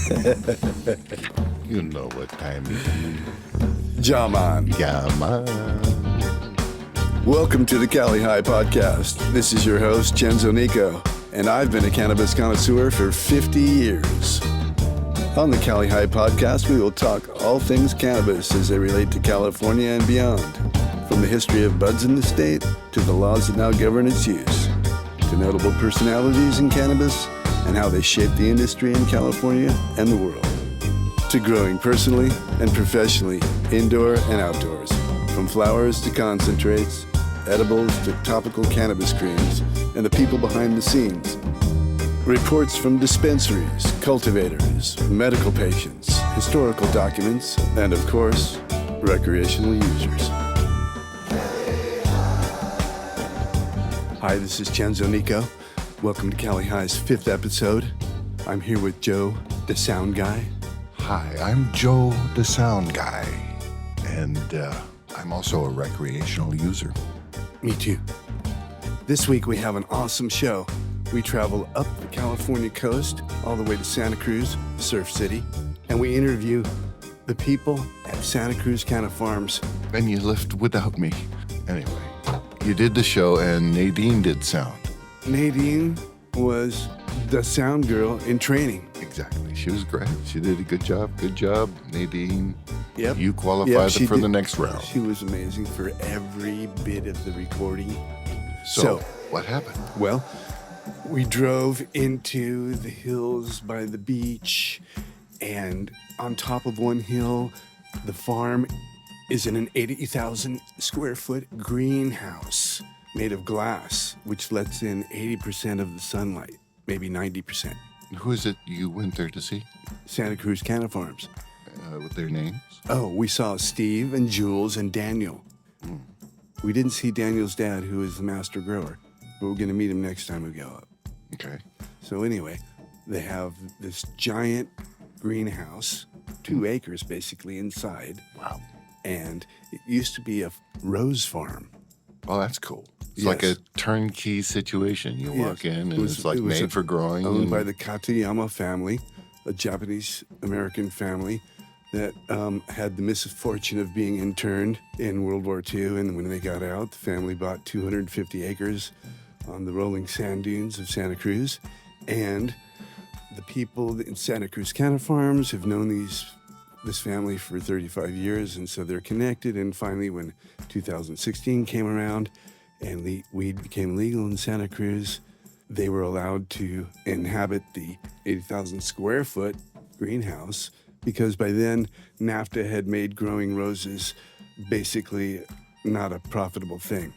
You know what time it is. Jaman. Yeah, man. Welcome to the Cali High podcast. This is your host, Genzo Nico, and I've been a cannabis connoisseur for 50 years. On the Cali High podcast, we will talk all things cannabis as they relate to California and beyond, from the history of buds in the state to the laws that now govern its use, to notable personalities in cannabis and how they shape the industry in California and the world, to growing personally and professionally, indoor and outdoors, from flowers to concentrates, edibles to topical cannabis creams, and the people behind the scenes. Reports from dispensaries, cultivators, medical patients, historical documents, and of course, recreational users. Hi, this is Genzo Nico. Welcome to Cali High's 5th episode. I'm here with Joe, the sound guy. Hi, I'm Joe, the sound guy, and I'm also a recreational user. Me too. This week we have an awesome show. We travel up the California coast all the way to Santa Cruz, Surf City, and we interview the people at Santa Cruz Canna Farms. And you left without me. Anyway, you did the show and Nadine did sound. Nadine was the sound girl in training. Exactly. She was great. She did a good job. Good job, Nadine. Yep. You qualified for did. the next round. She was amazing for every bit of the recording. So what happened? Well, we drove into the hills by the beach, and on top of one hill, the farm is in an 80,000 square foot greenhouse made of glass, which lets in 80% of the sunlight, maybe 90%. Who is it you went there to see? Santa Cruz Canna Farms. With their names? Oh, we saw Steve and Jules and Daniel. We didn't see Daniel's dad, who is the master grower, but we're going to meet him next time we go up. Okay. So anyway, they have this giant greenhouse, 2 acres basically inside. Wow. And it used to be a rose farm. Well, that's cool. It's Yes. like a turnkey situation. You walk in and it's like made for growing. Owned by the Kitayama family, a Japanese-American family that had the misfortune of being interned in World War II. And when they got out, the family bought 250 acres on the rolling sand dunes of Santa Cruz. And the people in Santa Cruz Canna Farms have known this family for 35 years, and so they're connected. And finally, when 2016 came around and weed became legal in Santa Cruz, they were allowed to inhabit the 80,000 square foot greenhouse, because by then NAFTA had made growing roses basically not a profitable thing.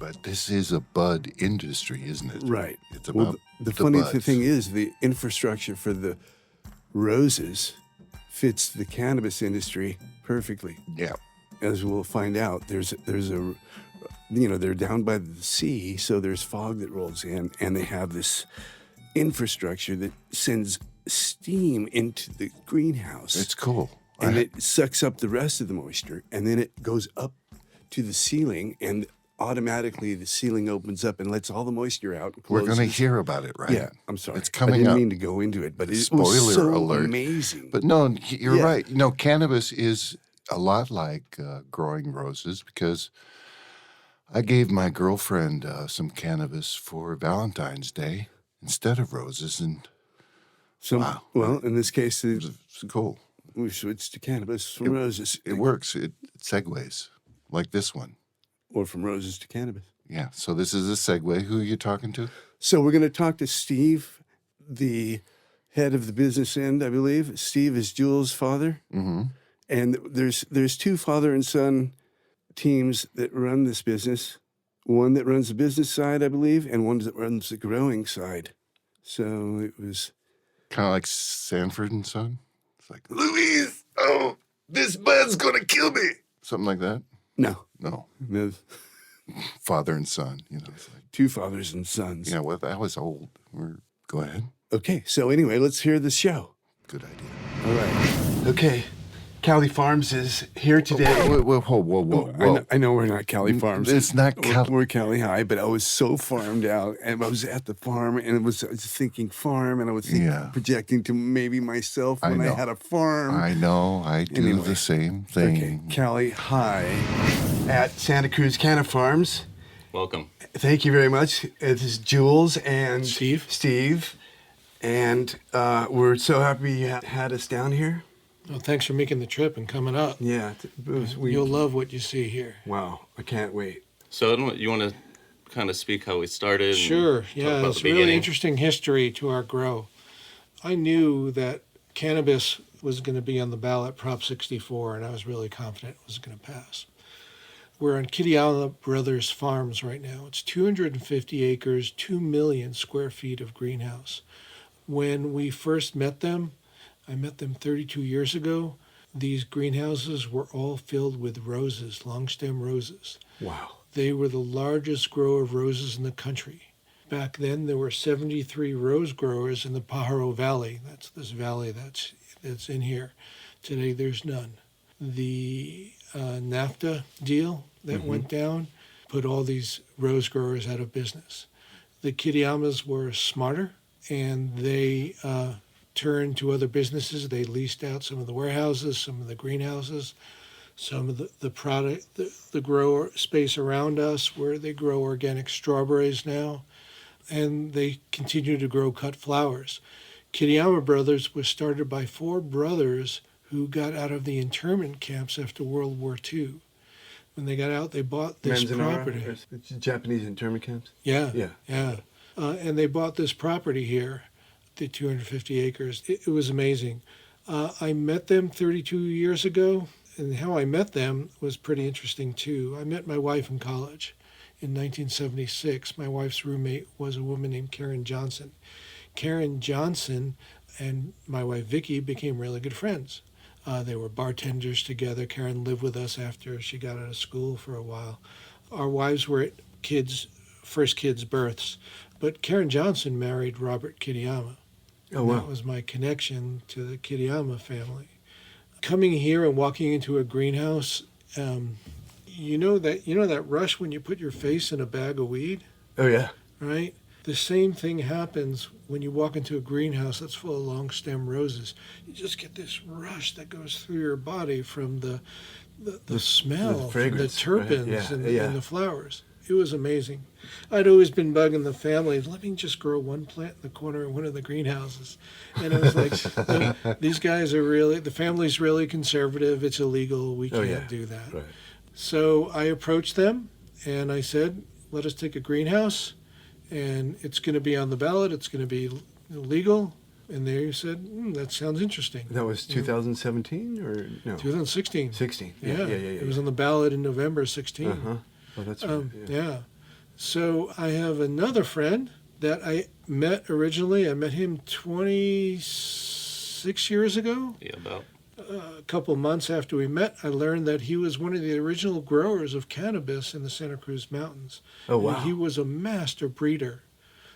But this is a bud industry, isn't it? Right. It's about the funny buds. thing is the infrastructure for the roses fits the cannabis industry perfectly. Yeah. As we'll find out, there's a they're down by the sea, so there's fog that rolls in, and they have this infrastructure that sends steam into the greenhouse. It's cool. And it sucks up the rest of the moisture, and then it goes up to the ceiling, and automatically the ceiling opens up and lets all the moisture out. And We're going to hear about it, right? Yeah, I'm sorry. It's coming I didn't up. mean to go into it, but it Spoiler was so alert. amazing. But no, you're Yeah. right. You know, cannabis is a lot like growing roses, because I gave my girlfriend some cannabis for Valentine's Day instead of roses, and So, wow. well, in this case, it's cool. we switched to cannabis from roses. It works. It segues like this one. Or from roses to cannabis. Yeah. So this is a segue. Who are you talking to? So we're going to talk to Steve, the head of the business end, I believe. Steve is Jules' father. Mm-hmm. And there's 2 father and son teams that run this business. One that runs the business side, I believe, and one that runs the growing side. So it was Kind of like Sanford and Son. It's like, Louise, oh, this bud's going to kill me. Something like that. no, Father and son, you know. It's like, 2 fathers and sons. yeah, well, that was old. Go ahead. Okay, so anyway, let's hear the show. Good idea. All right. Okay, Cali Farms is here today. Whoa. I know we're not Cali Farms. It's not We're Cali High, but I was so farmed out, and I was at the farm, and I was thinking farm, and I was projecting to maybe myself when I had a farm. I know. I do the same thing. Okay, Cali High at Santa Cruz Canna Farms. Welcome. Thank you very much. This is Jules and Steve. And we're so happy you had us down here. Well, thanks for making the trip and coming up. Yeah. You'll love what you see here. Wow, I can't wait. So you want to kind of speak how we started? Sure, Talk yeah. about It's the a really beginning? interesting history to our grow. I knew that cannabis was going to be on the ballot, Prop 64, and I was really confident it was going to pass. We're on Kitayama Brothers Farms right now. It's 250 acres, 2 million square feet of greenhouse. When we first met them, I met them 32 years ago. These greenhouses were all filled with roses, long stem roses. Wow. They were the largest grower of roses in the country. Back then, there were 73 rose growers in the Pajaro Valley. That's this valley that's in here. Today, there's none. The NAFTA deal that went down put all these rose growers out of business. The Kitayamas were smarter, and they turned to other businesses. They leased out some of the warehouses, some of the greenhouses, some of the product, the grower space around us where they grow organic strawberries now, and they continue to grow cut flowers. Kitayama Brothers was started by 4 brothers who got out of the internment camps after World War II. When they got out, they bought this property. Japanese internment camps? Yeah. And they bought this property here, the 250 acres. It was amazing. I met them 32 years ago, and how I met them was pretty interesting too. I met my wife in college in 1976. My wife's roommate was a woman named Karen Johnson. Karen Johnson and my wife Vicky became really good friends. They were bartenders together. Karen lived with us after she got out of school for a while. Our wives were at first kids' births, but Karen Johnson married Robert Kitayama. Oh, wow. That was my connection to the Kitayama family. Coming here and walking into a greenhouse, you know that rush when you put your face in a bag of weed, Oh, yeah. right? The same thing happens when you walk into a greenhouse that's full of long stem roses. You just get this rush that goes through your body from the smell, the fragrance, from the right? terpenes and the flowers. It was amazing. I'd always been bugging the family, let me just grow one plant in the corner of one of the greenhouses. And it was like, no, these guys are the family's really conservative. It's illegal. We can't do that. Right. So I approached them and I said, let us take a greenhouse and it's going to be on the ballot. It's going to be legal. And they said, that sounds interesting. That was 2017 or no? 2016. 16. Yeah. Yeah. It was on the ballot in November 16. Uh-huh. Oh, that's right. Yeah. So I have another friend that I met originally. I met him 26 years ago. Yeah, about. A couple months after we met, I learned that he was one of the original growers of cannabis in the Santa Cruz Mountains. Oh, wow. And he was a master breeder.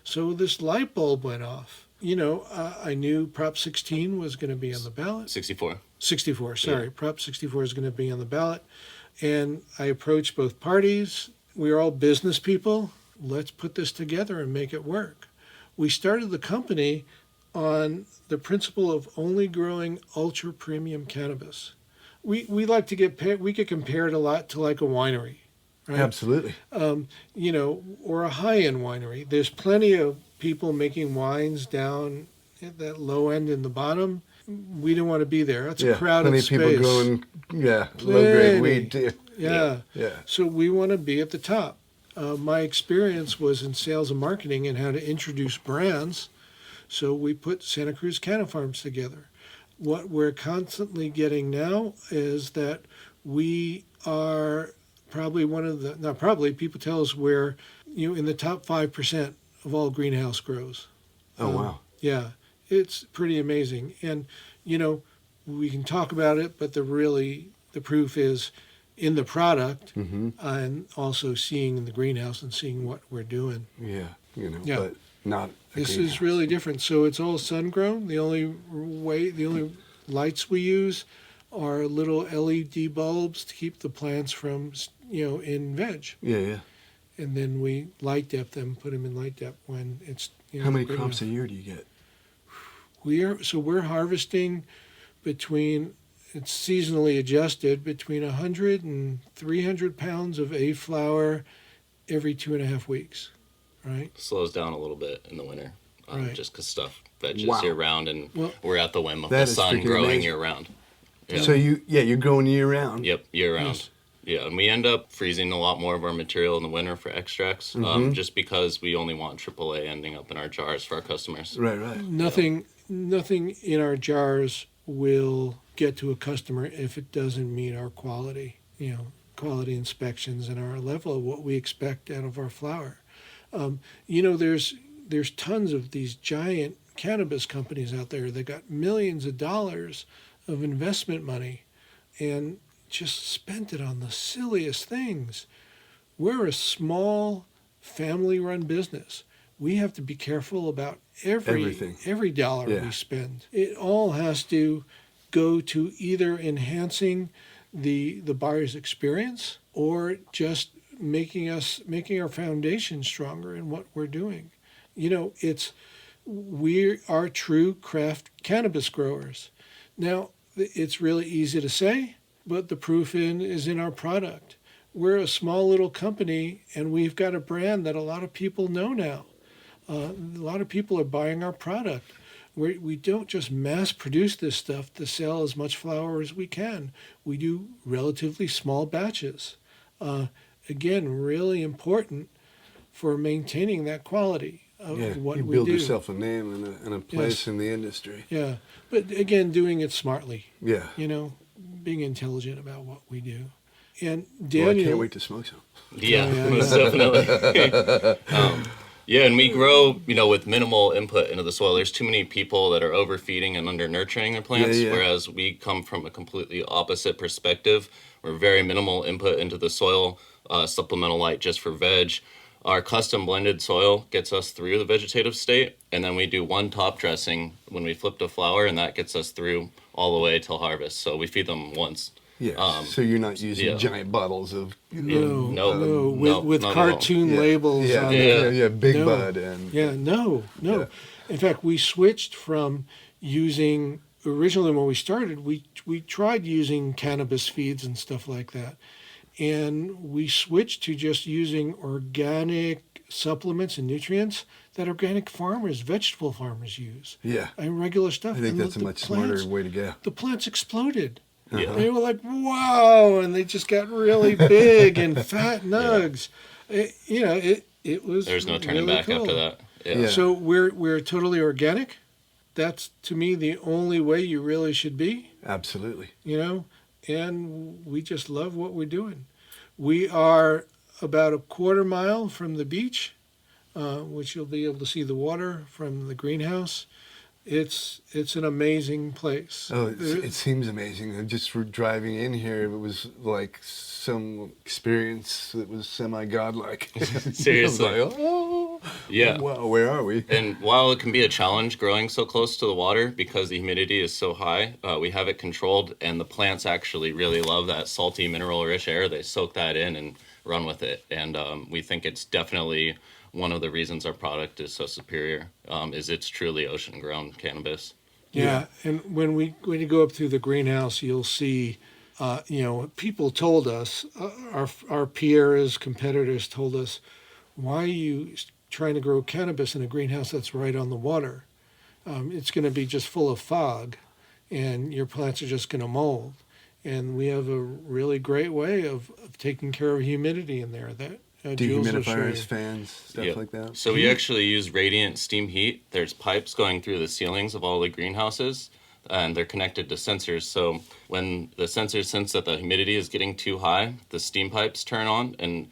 So this light bulb went off. I knew Prop 16 was going to be on the ballot. 64. 64, sorry. Yeah. Prop 64 is going to be on the ballot. And I approached both parties. We are all business people. Let's put this together and make it work. We started the company on the principle of only growing ultra premium cannabis. We like to we get compared a lot to like a winery, right? Absolutely. Or a high-end winery. There's plenty of people making wines down at that low end in the bottom. We don't want to be there. That's a crowded plenty space. Plenty of people growing, low-grade weed too. Yeah. Yeah. So we want to be at the top. My experience was in sales and marketing and how to introduce brands. So we put Santa Cruz Canna Farms together. What we're constantly getting now is that we are probably people tell us we're in the top 5% of all greenhouse grows. Oh, wow. Yeah, it's pretty amazing. And, we can talk about it, but the proof is in the product and also seeing in the greenhouse and seeing what we're doing. Yeah, Yeah. but not a This greenhouse. is really different. So it's all sun grown. The only lights we use are little LED bulbs to keep the plants from, in veg. Yeah. And then we light dep them, put them in light dep when it's, How many big crops enough. a year do you get? We're harvesting between, it's seasonally adjusted, between 100 and 300 pounds of A flower every 2.5 weeks, right? Slows down a little bit in the winter, Right. just because stuff veggies Wow. year round, and Well, we're at the whim of that the is sun freaking growing amazing. year round. Yeah. So you're growing year round. Yep, year round. Yes. Yeah, and we end up freezing a lot more of our material in the winter for extracts, just because we only want AAA ending up in our jars for our customers. Right. Nothing in our jars will get to a customer if it doesn't meet our quality, quality inspections and our level of what we expect out of our flower. There's tons of these giant cannabis companies out there that got millions of dollars of investment money and just spent it on the silliest things. We're a small family-run business. We have to be careful about Everything. every dollar Yeah. we spend. It all has to go to either enhancing the buyer's experience or just making our foundation stronger in what we're doing. We are true craft cannabis growers. Now, it's really easy to say, but the proof is in our product. We're a small little company, and we've got a brand that a lot of people know now. A lot of people are buying our product. We don't just mass produce this stuff to sell as much flower as we can. We do relatively small batches. Again, really important for maintaining that quality of what you we build do. yourself a name and a place Yes. in the industry. Yeah, but again, doing it smartly. Yeah. Being intelligent about what we do. And Well, I Daniel, can't wait to smoke some. Yeah, Oh, yeah, most definitely. Yeah, and we grow, with minimal input into the soil. There's too many people that are overfeeding and under nurturing their plants, Yeah. whereas we come from a completely opposite perspective. We're very minimal input into the soil, supplemental light just for veg. Our custom blended soil gets us through the vegetative state, and then we do one top dressing when we flip to flower, and that gets us through all the way till harvest. So we feed them once. Yeah. So you're not using yeah. giant bottles of No, with not at all. cartoon labels Yeah, on Yeah. it. yeah, Big No. Bud and No. Yeah. In fact, we switched from using, originally when we started, we tried using cannabis feeds and stuff like that. And we switched to just using organic supplements and nutrients that organic farmers, vegetable farmers use. Yeah. And regular stuff. I think And that's a the much plants- smarter way to go. The plants exploded. Yeah. They were like, wow, and they just got really big and fat nugs. It was There's no turning really back cool. after that. Yeah. So we're totally organic. That's, to me, the only way you really should be, Absolutely. and we just love what we're doing. We are about a quarter mile from the beach, which you'll be able to see the water from the greenhouse. It's an amazing place. Oh, it seems amazing. And just for driving in here, it was like some experience that was semi-godlike. Seriously. I was like, oh, Yeah. wow, where are we? And while it can be a challenge growing so close to the water because the humidity is so high, we have it controlled, and the plants actually really love that salty, mineral-rich air. They soak that in and run with it. And we think it's definitely one of the reasons our product is so superior, is it's truly ocean-grown cannabis. Yeah, and when you go up through the greenhouse, you'll see, people told us, our peers, competitors told us, why are you trying to grow cannabis in a greenhouse that's right on the water? It's going to be just full of fog, and your plants are just going to mold. And we have a really great way of taking care of humidity in there. That Jules will show you. Dehumidifiers, fans, stuff Yep. like that. So we actually use radiant steam heat. There's pipes going through the ceilings of all the greenhouses, and they're connected to sensors. So when the sensors sense that the humidity is getting too high, the steam pipes turn on and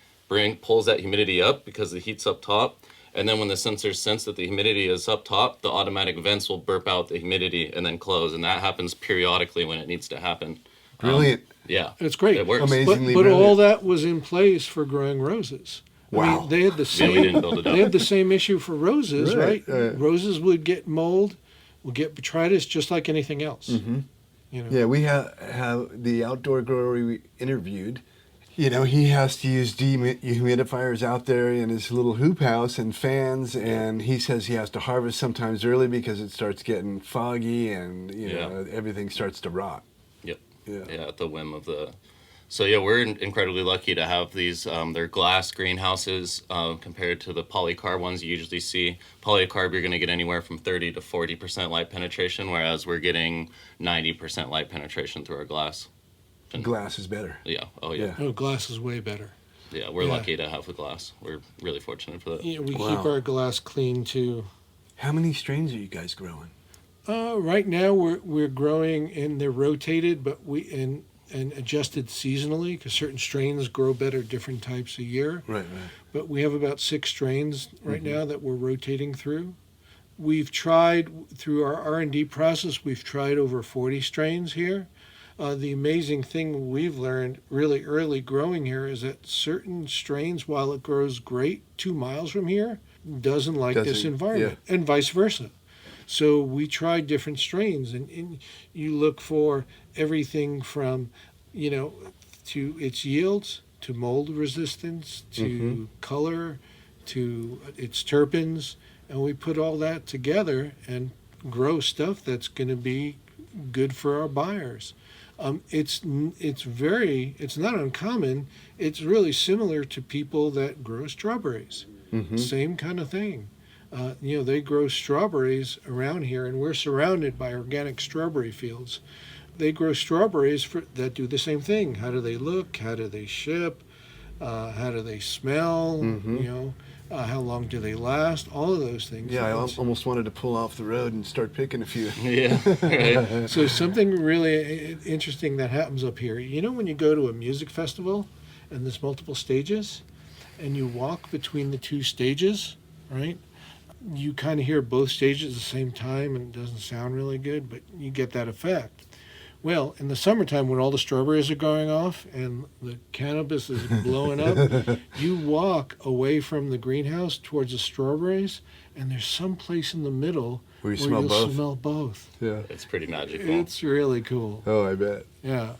pulls that humidity up because the heat's up top. And then when the sensors sense that the humidity is up top, the automatic vents will burp out the humidity and then close. And that happens periodically when it needs to happen. Brilliant. Yeah. It's great. It works. Amazingly But all brilliant. that was in place for growing roses. I Wow. mean, they had the Yeah, we same. didn't build it up. They had the same issue for roses, Right, right? Roses would get mold, would get botrytis, just like anything else. You know. Yeah, we have the outdoor grower we interviewed. You know, he has to use dehumidifiers out there in his little hoop house and fans, and he says he has to harvest sometimes early because it starts getting foggy and, you know, everything starts to rot. Yep. Yeah. Yeah, at the whim of the... So, yeah, we're incredibly lucky to have these. They're glass greenhouses compared to the polycarb ones you usually see. Polycarb, you're going to get anywhere from 30 to 40% light penetration, whereas we're getting 90% light penetration through our glass. And Glass is better. yeah. Oh, yeah. Oh, glass is way better. Yeah, we're lucky to have the glass. We're really fortunate for that. Yeah, we Wow. keep our glass clean too. How many strains are you guys growing? Right now we're growing, and they're rotated, but and adjusted seasonally because certain strains grow better different types a year. Right. But we have about 6 strains right now that we're rotating through. We've tried through our R&D process. We've tried over 40 strains here. The amazing thing we've learned really early growing here is that certain strains, while it grows great 2 miles from here, doesn't like this environment, and vice versa. So we tried different strains, and you look for everything from, you know, to its yields, to mold resistance, to color, to its terpenes, and we put all that together and grow stuff that's going to be good for our buyers. It's not uncommon. It's really similar to people that grow strawberries. Same kind of thing. You know, they grow strawberries around here, and we're surrounded by organic strawberry fields. They grow strawberries that do the same thing. How do they look? How do they ship? How do they smell? You know, how long do they last? All of those things. Yeah, I almost wanted to pull off the road and start picking a few. Yeah, right. So something really interesting that happens up here. You know, when you go to a music festival and there's multiple stages, and you walk between the 2 stages, right? You kind of hear both stages at the same time, and it doesn't sound really good, but you get that effect. Well, in the summertime, when all the strawberries are going off and the cannabis is blowing up, you walk away from the greenhouse towards the strawberries, and there's some place in the middle Where you you'll smell both. smell both. Yeah. It's pretty magical. It's really cool. Oh, I bet. Yeah.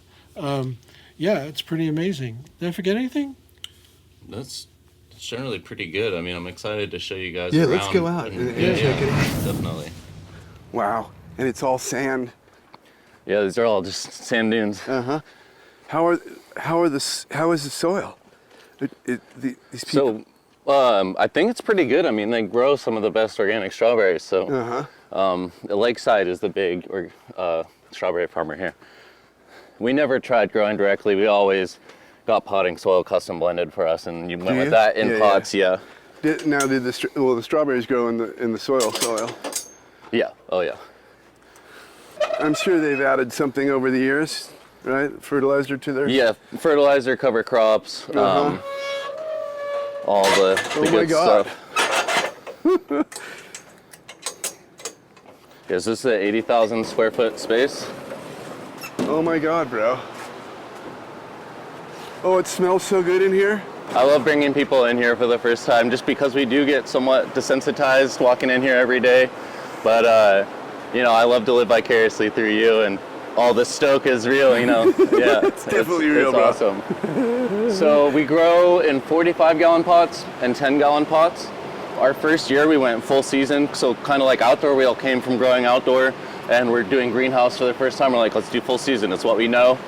Yeah, it's pretty amazing. Did I forget anything? That's generally pretty good. I mean, I'm excited to show you guys Yeah, around. let's go out and check it out. Definitely. Wow. And it's all sand. Yeah, these are all just sand dunes. How is the soil? These people. So, I think it's pretty good. I mean, they grow some of the best organic strawberries. So, Lakeside is the big strawberry farmer here. We never tried growing directly. We always got potting soil custom blended for us, and you went with that in pots. Yeah. Did the strawberries grow in the soil? Yeah. Oh yeah. I'm sure they've added something over the years, right? Fertilizer to their... Yeah, fertilizer, cover crops, all the good stuff. Is this an 80,000 square foot space? Oh my God, bro. Oh, it smells so good in here. I love bringing people in here for the first time just because we do get somewhat desensitized walking in here every day. But, you know, I love to live vicariously through you, and all the stoke is real, you know. Yeah, it's definitely real, it's bro. Awesome. So we grow in 45-gallon pots and 10-gallon pots. Our first year we went full season, so kind of like outdoor. We all came from growing outdoor, and we're doing greenhouse for the first time. We're like, let's do full season. It's what we know.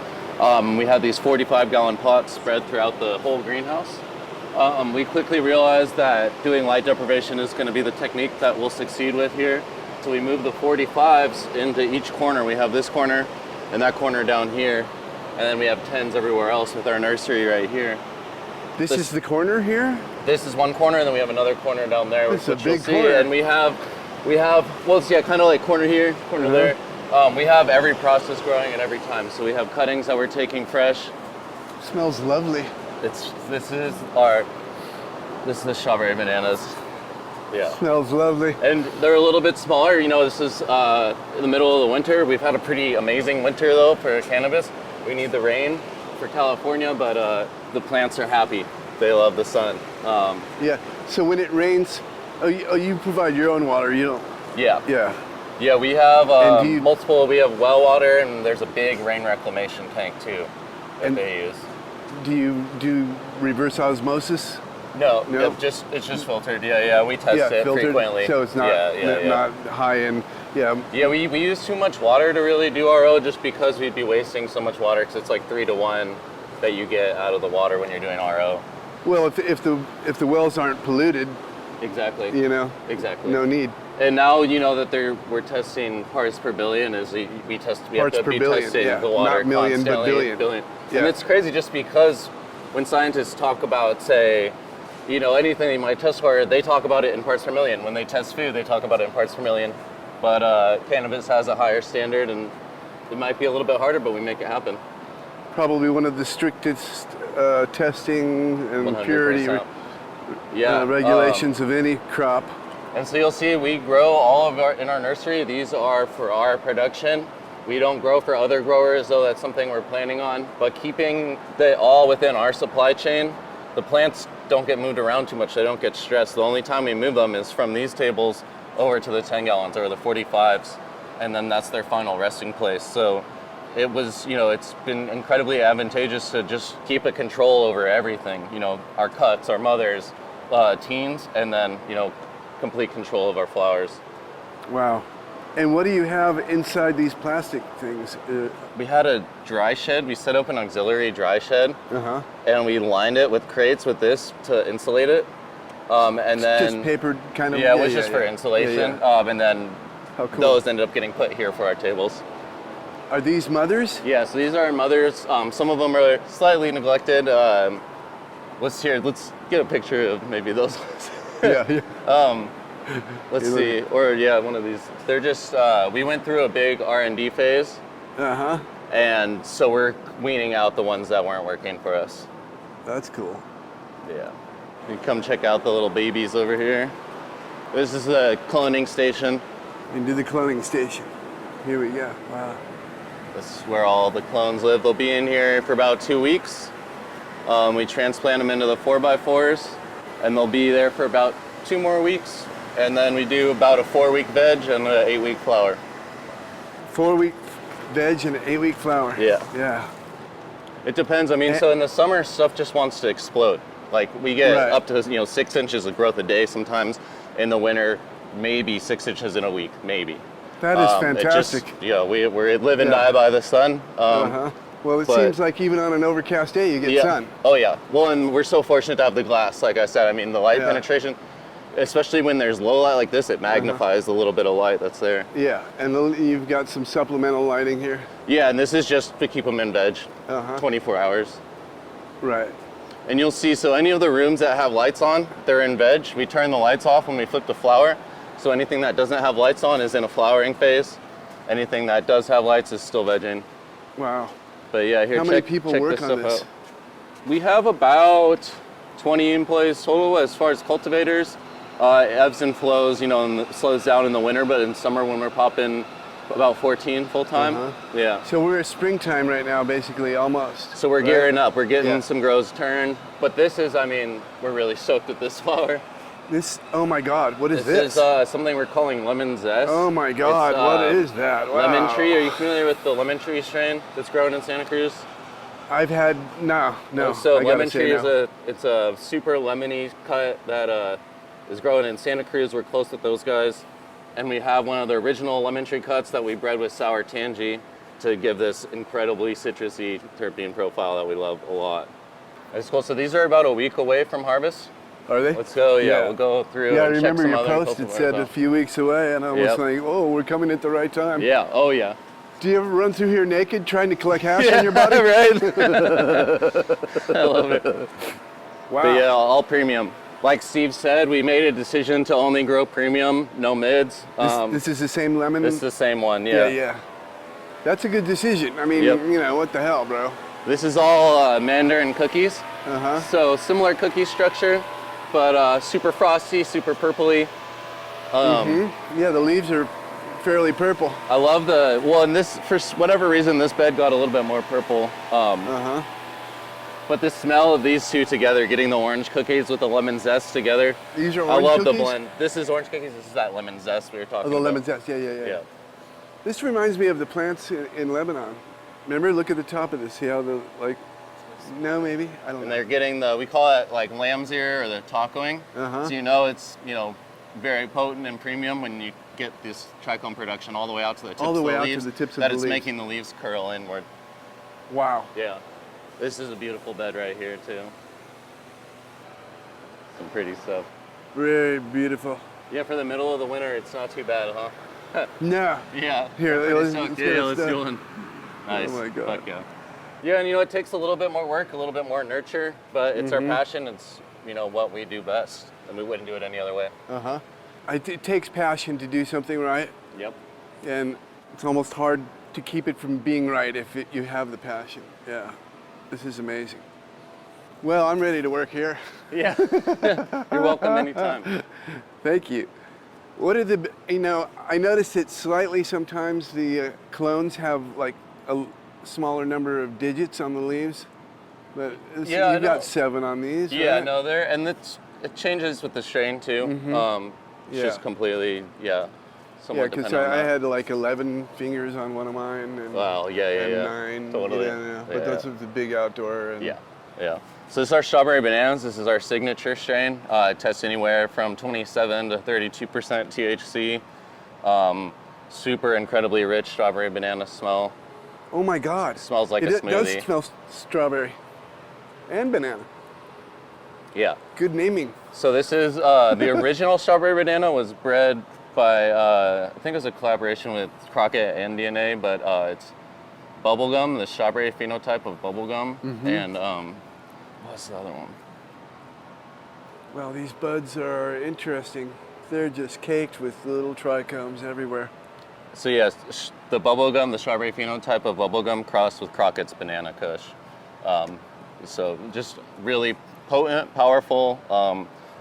We had these 45-gallon pots spread throughout the whole greenhouse. We quickly realized that doing light deprivation is going to be the technique that we'll succeed with here. So we moved the 45s into each corner. We have this corner and that corner down here, and then we have 10s everywhere else with our nursery right here. This is the corner here? This is one corner, and then we have another corner down there. It's a which you'll big see. corner. And we have, well, it's kind of like corner here, corner there. We have every process growing at every time. So we have cuttings that we're taking fresh. Smells lovely. This is the strawberry bananas. Yeah. Smells lovely. And they're a little bit smaller. You know, this is in the middle of the winter. We've had a pretty amazing winter though for cannabis. We need the rain for California, but the plants are happy. They love the sun. Yeah. So when it rains, you provide your own water. You don't. Yeah. Yeah. Yeah, we have And do you- multiple. We have well water, and there's a big rain reclamation tank too that And- they use. Do you do reverse osmosis? No, No? it's just filtered. Yeah, we test it filtered, frequently. so it's not not high in. Yeah, Yeah, we use too much water to really do RO just because we'd be wasting so much water because it's like 3 to 1 that you get out of the water when you're doing RO. well, if the wells aren't polluted, Exactly. you know, Exactly. no need. And now you know that we're testing parts per billion as we Parts have to per be billion, testing yeah. the water Not million, but constantly. billion. Yeah. And it's crazy just because when scientists talk about, say, you know, anything they might test for, they talk about it in parts per million. When they test food, they talk about it in parts per million. But cannabis has a higher standard, and it might be a little bit harder, but we make it happen. Probably one of the strictest testing and 100%. purity regulations of any crop. And so you'll see we grow all of in our nursery. These are for our production. We don't grow for other growers, though that's something we're planning on. But keeping it all within our supply chain, the plants don't get moved around too much. They don't get stressed. The only time we move them is from these tables over to the 10 gallons or the 45s. And then that's their final resting place. So it was, you know, it's been incredibly advantageous to just keep a control over everything. You know, our cuts, our mothers, teens, and then, you know, complete control of our flowers. Wow. And what do you have inside these plastic things? We had a dry shed. We set up an auxiliary dry shed, and we lined it with crates with this to insulate it. And then just papered kind of. yeah, it was just for insulation. And then How cool. those ended up getting put here for our tables. Are these mothers? Yeah, so these are our mothers. Some of them are slightly neglected. Let's get a picture of maybe those ones. Yeah. Let's see, or yeah, one of these. They're just, we went through a big R&D phase, and so we're weaning out the ones that weren't working for us. That's cool. Yeah. You come check out the little babies over here. This is the cloning station. Into the cloning station. Here we go. Wow. This is where all the clones live. They'll be in here for about 2 weeks. We transplant them into the 4x4s, and they'll be there for about 2 more weeks. And then we do about a 4-week veg and an 8-week flower. 4-week veg and an 8-week flower. Yeah. Yeah. It depends. I mean, so in the summer, stuff just wants to explode. Like we get up to 6 inches of growth a day sometimes. In the winter, maybe 6 inches in a week, maybe. That is fantastic. We live and die by the sun. Well, it seems like even on an overcast day, you get sun. Oh yeah. Well, and we're so fortunate to have the glass. Like I said, I mean, the light penetration, especially when there's low light like this, it magnifies the little bit of light that's there. Yeah, and you've got some supplemental lighting here. Yeah, and this is just to keep them in veg, 24 hours. Right. And you'll see, so any of the rooms that have lights on, they're in veg. We turn the lights off when we flip the flower. So anything that doesn't have lights on is in a flowering phase. Anything that does have lights is still vegging. Wow. But yeah, here, How many people work on this? out. We have about 20 employees total as far as cultivators. Ebbs and flows, and slows down in the winter, but in summer when we're popping about 14 full time. Yeah. So we're at springtime right now, basically, almost. So we're gearing up. We're getting some grows turned. But this is, we're really stoked with this flower. Oh my God, what is this? This is something we're calling lemon zest. Oh my God, what is that? Wow. Lemon tree. Are you familiar with the lemon tree strain that's grown in Santa Cruz? I've had, no. So lemon tree is a super lemony cut that is grown in Santa Cruz. We're close with those guys. And we have one of the original lemon tree cuts that we bred with sour tangy to give this incredibly citrusy terpene profile that we love a lot. That's cool. So these are about a week away from harvest. Are they? Let's go. Yeah, we'll go through. Yeah, I and check remember some your other post. It cultivars said out. a few weeks away, and I was like, "Oh, we're coming at the right time." Yeah. Oh yeah. Do you ever run through here naked trying to collect hash on your body? Right. I love it. Wow. But yeah, all premium. Like Steve said, we made a decision to only grow premium, no mids. This is the same lemon? This is the same one, yeah. Yeah. That's a good decision. I mean, what the hell, bro? This is all mandarin cookies. So similar cookie structure, but super frosty, super purpley. Yeah, the leaves are fairly purple. I love and this, for whatever reason, this bed got a little bit more purple. But the smell of these two together, getting the orange cookies with the lemon zest together. These are I orange love cookies? the blend. This is orange cookies. This is that lemon zest we were talking Oh, the about. lemon zest. Yeah. Yeah. This reminds me of the plants in Lebanon. Remember, look at the top of this. See how no, maybe? I don't know. And they're getting we call it like lamb's ear or the tacoing. Uh-huh. So you know it's, very potent and premium when you get this trichome production all the way out to the tips All the of way the out to leaves. the tips of that the it's leaves. making the leaves curl inward. Wow. Yeah. This is a beautiful bed right here too. Some pretty stuff. Very beautiful. Yeah, for the middle of the winter, it's not too bad, huh? No. Yeah. Here, Pretty let's stoked. get Yeah, let's stuff. do one. Nice. Oh my God. Fuck yeah. Yeah, and it takes a little bit more work, a little bit more nurture, but it's our passion. It's what we do best, and we wouldn't do it any other way. Uh-huh. It takes passion to do something right, Yep. and it's almost hard to keep it from being right if you have the passion. Yeah. This is amazing. Well, I'm ready to work here. Yeah. You're welcome anytime. Thank you. What are I noticed that slightly sometimes the clones have like a smaller number of digits on the leaves, but Yeah, I you've know. got 7 on these, Yeah, right? no, it changes with the strain too. It's Yeah. just completely, Yeah, somewhat because dependent on I that. had like 11 fingers on one of mine, and, Wow, yeah, and yeah. 9. Totally. Yeah. But Yeah. that's with the big outdoor. And Yeah. So this is our strawberry bananas. This is our signature strain. It tests anywhere from 27 to 32% THC. Super incredibly rich strawberry banana smell. Oh my God. Smells like a It does smoothie. smell strawberry and banana. Yeah. Good naming. So this is the original strawberry banana was bred by I think it was a collaboration with Crockett and DNA, but it's bubblegum, the strawberry phenotype of bubblegum, and what's the other one? Well, these buds are interesting. They're just caked with little trichomes everywhere. So yes, the bubblegum, the strawberry phenotype of bubblegum crossed with Crockett's banana kush. So just really potent, powerful,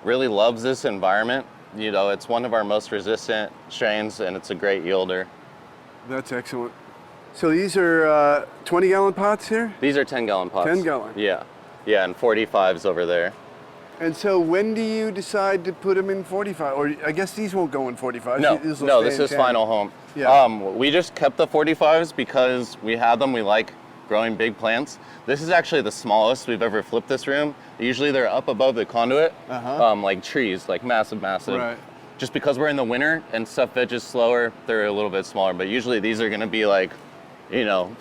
really loves this environment. It's one of our most resistant strains, and it's a great yielder. That's excellent. So these are 20-gallon pots here? These are 10-gallon pots. 10-gallon. Yeah, and 45s over there. And so when do you decide to put them in 45? Or I guess these won't go in 45. No, These will no, stay this in is 10. final home. Yeah. We just kept the 45s because we had them. We like growing big plants. This is actually the smallest we've ever flipped this room. Usually they're up above the conduit, like trees, like massive. Right. Just because we're in the winter and stuff veges slower, they're a little bit smaller. But usually these are going to be like,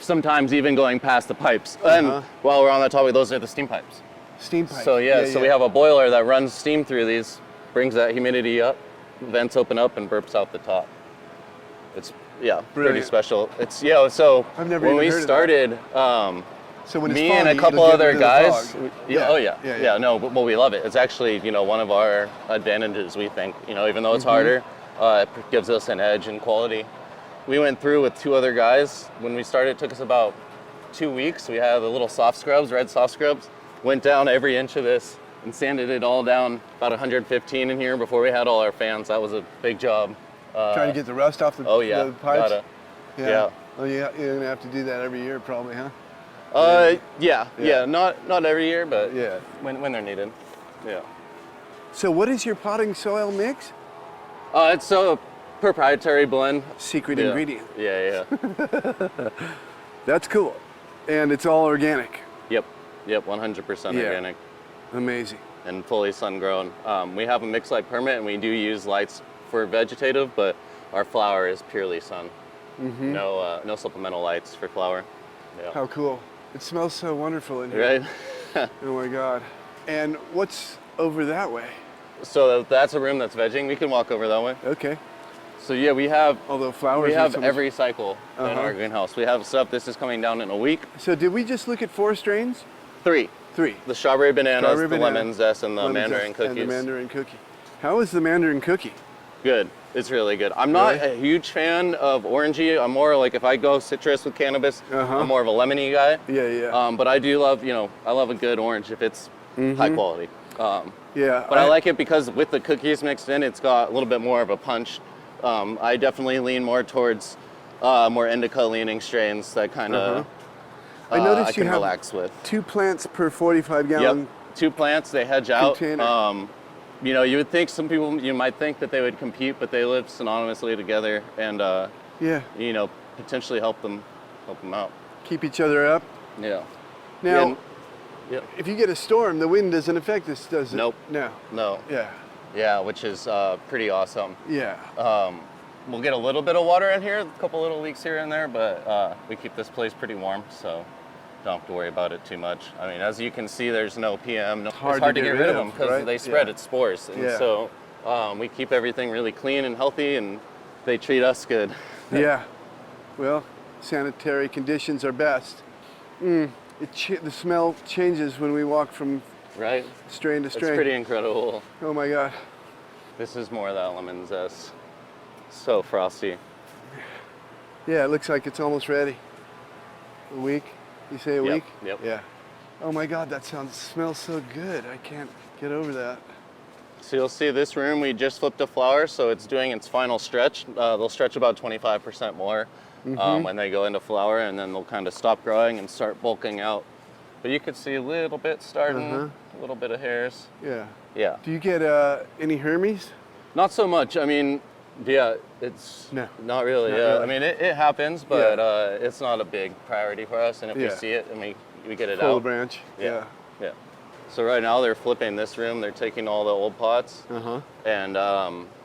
sometimes even going past the pipes. And while we're on that topic, those are the steam pipes. Steam pipes. So we have a boiler that runs steam through these, brings that humidity up, vents open up and burps out the top. It's pretty Brilliant. special. It's so I've never when even we heard of that. started, So when it's me and a foggy, couple it'll get other rid of the guys. fog. Oh yeah. No, well we love it. It's actually one of our advantages. We think even though it's harder, it gives us an edge in quality. We went through with 2 other guys when we started. It took us about 2 weeks. We had the little soft scrubs, red soft scrubs. Went down every inch of this and sanded it all down, about 115 in here before we had all our fans. That was a big job. Trying to get the rust off the, the pipes? Gotta. Yeah. Oh, you're going to have to do that every year probably, huh? Yeah. Not every year, but Yeah. when they're needed. Yeah. So what is your potting soil mix? It's a proprietary blend. Secret Yeah. ingredient. Yeah. That's cool. And it's all organic. Yep, 100% Yeah. organic Amazing. and fully sun grown. We have a mixed light permit and we do use lights for vegetative, but our flower is purely sun. No supplemental lights for flower. Yeah. How cool. It smells so wonderful in here. Right? Oh my God. And what's over that way? So that's a room that's vegging. We can walk over that way. Okay. So yeah, we have Although flowers we are have so much- every cycle in our greenhouse. We have stuff. This is coming down in a week. So did we just look at 4 strains? 3. 3. The strawberry bananas, Strawberry the banana, lemon zest, and the lemon mandarin zest, cookies. And the mandarin cookie. How is the mandarin cookie? Good. It's really good. I'm not Really? a huge fan of orangey. I'm more like if I go citrus with cannabis, I'm more of a lemony guy. Yeah. But I do love, I love a good orange if it's high quality. Yeah. But I like it because with the cookies mixed in, it's got a little bit more of a punch. I definitely lean more towards more indica leaning strains that kind of. I noticed I you can have relax with. 2 plants per 45-gallon. Yep, 2 plants, they hedge out. Container. You know, you would think some people, you might think that they would compete, but they live synonymously together and, Yeah. you know, potentially help them out. Keep each other up. Yeah. Now, And- yep. if you get a storm, the wind doesn't affect this, does it? Nope. No. No. Yeah. Yeah, which is pretty awesome. Yeah. We'll get a little bit of water in here, a couple little leaks here and there, but we keep this place pretty warm, so don't have to worry about it too much. I mean, as you can see, there's no PM. It's hard to get rid of them because right? they spread Yeah. its spores. And Yeah. so we keep everything really clean and healthy, and they treat us good. Yeah. Well, sanitary conditions are best. The smell changes when we walk from Right? strain to It's strain. pretty incredible. Oh my God. This is more of that lemon zest. So frosty. Yeah, it looks like it's almost ready. A week? You say a Yep, week? yep. Yeah. Oh my God, that smells so good. I can't get over that. So you'll see this room, we just flipped a flower, so it's doing its final stretch. They'll stretch about 25% more when they go into flower, and then they'll kind of stop growing and start bulking out. But you could see a little bit starting, a little bit of hairs. Yeah. Yeah. Do you get any Hermes? Not so much. I mean, yeah, it's No. not really. Not Yeah. really. I mean, it happens, but it's not a big priority for us. And if we Yeah. see it and we get it Full out. branch. Yeah. Yeah. So right now they're flipping this room. They're taking all the old pots and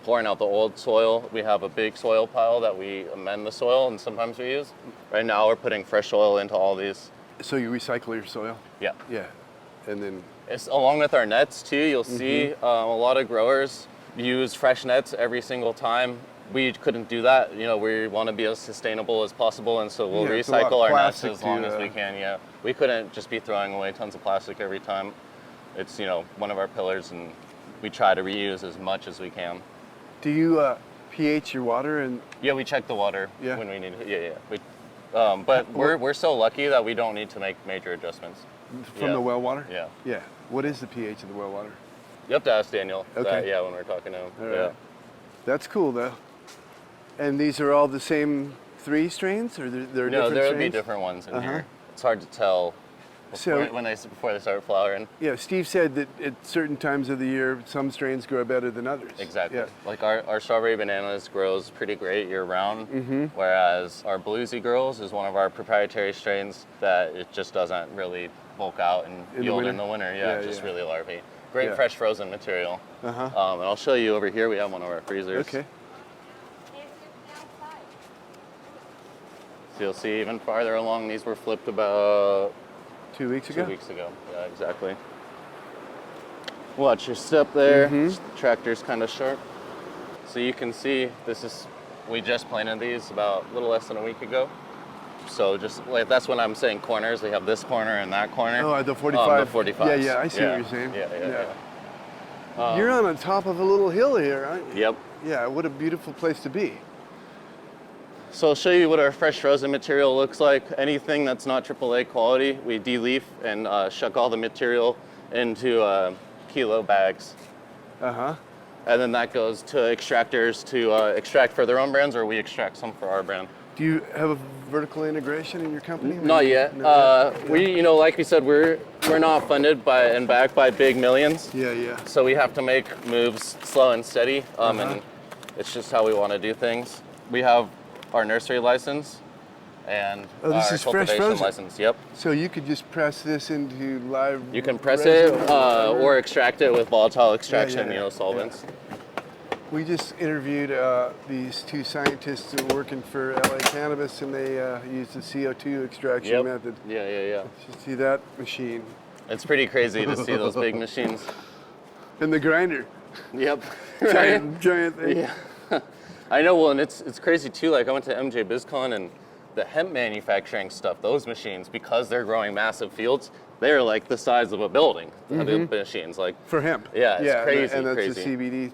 pouring out the old soil. We have a big soil pile that we amend the soil and sometimes we use. Right now we're putting fresh soil into all these. So you recycle your soil? Yeah. Yeah. And then, It's along with our nets too. You'll see a lot of growers use fresh nets every single time. We couldn't do that. You know, we want to be as sustainable as possible, and so we'll Yeah, it's a lot recycle our nets plastic as long to, as we can. Yeah, we couldn't just be throwing away tons of plastic every time. It's, you know, one of our pillars, and we try to reuse as much as we can. do you pH your water? And Yeah, we check the water Yeah. when we need it. Yeah. We, but we're so lucky that we don't need to make major adjustments. from the well water? Yeah. Yeah. What is the pH of the well water? You have to ask Daniel. Okay. That, yeah, when we're talking to him. All Yeah. right. That's cool though. And these are all the same 3 strains, or they're No, different there'll strains? be different ones in here. It's hard to tell So- before they start flowering. Yeah, Steve said that at certain times of the year, some strains grow better than others. Exactly. Yeah. Like our strawberry bananas grows pretty great year round, whereas our bluesy girls is one of our proprietary strains that it just doesn't really bulk out and In the yield winter? in the winter. Yeah, Just yeah. really larvae. Great Yeah. fresh frozen material. And I'll show you over here. We have one of our freezers. Okay. So you'll see even farther along. These were flipped about 2 weeks 2 ago? weeks ago. Yeah, exactly. Watch your step there. The tractor's kind of sharp. So you can see we just planted these about a little less than a week ago. So just like that's when I'm saying corners. We have this corner and that corner. Oh, the 45. The 45. Yeah, yeah, I see what you're saying. Yeah. You're on the top of a little hill here, aren't you? Yep. Yeah, what a beautiful place to be. So I'll show you what our fresh frozen material looks like. Anything that's not AAA quality, we de-leaf and shuck all the material into kilo bags. And then that goes to extractors to extract for their own brands, or we extract some for our brand. Do you have a vertical integration in your company? Not yet. No. We, you know, like we said, we're not funded by and backed by big millions. Yeah, yeah. So we have to make moves slow and steady, and it's just how we want to do things. We have our nursery license and this our is fresh cultivation frozen? license. Yep. So you could just press this into live. You can press resin it whatever? or extract it with volatile extraction, yeah, you know, yeah. solvents. We just interviewed these 2 scientists who are working for LA Cannabis, and they use the CO2 extraction Yep. method. Yeah. You see that machine It's pretty crazy to see those big machines. and the grinder, Yep. giant thing. Yeah. I know, well, and it's crazy too. Like I went to MJ BizCon and the hemp manufacturing stuff, those machines, because they're growing massive fields, they're like the size of a building, the machines. Like, For hemp. Yeah, it's crazy, and that's crazy. the CBD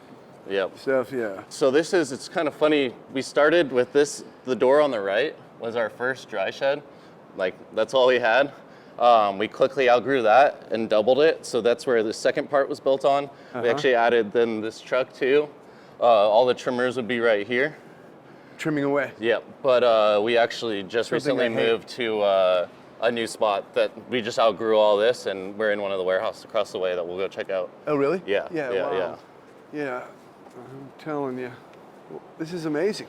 yep. stuff. Yeah. So it's kind of funny. We started with this, the door on the right was our first dry shed. Like, that's all we had. We quickly outgrew that and doubled it. So that's where the second part was built on. We actually added then this truck too. All the trimmers would be right here. Trimming away. Yep, but we actually just Something recently I hate. moved to a new spot that we just outgrew all this, and we're in one of the warehouses across the way that we'll go check out. Oh, really? Yeah. Wow. Yeah, I'm telling you, this is amazing.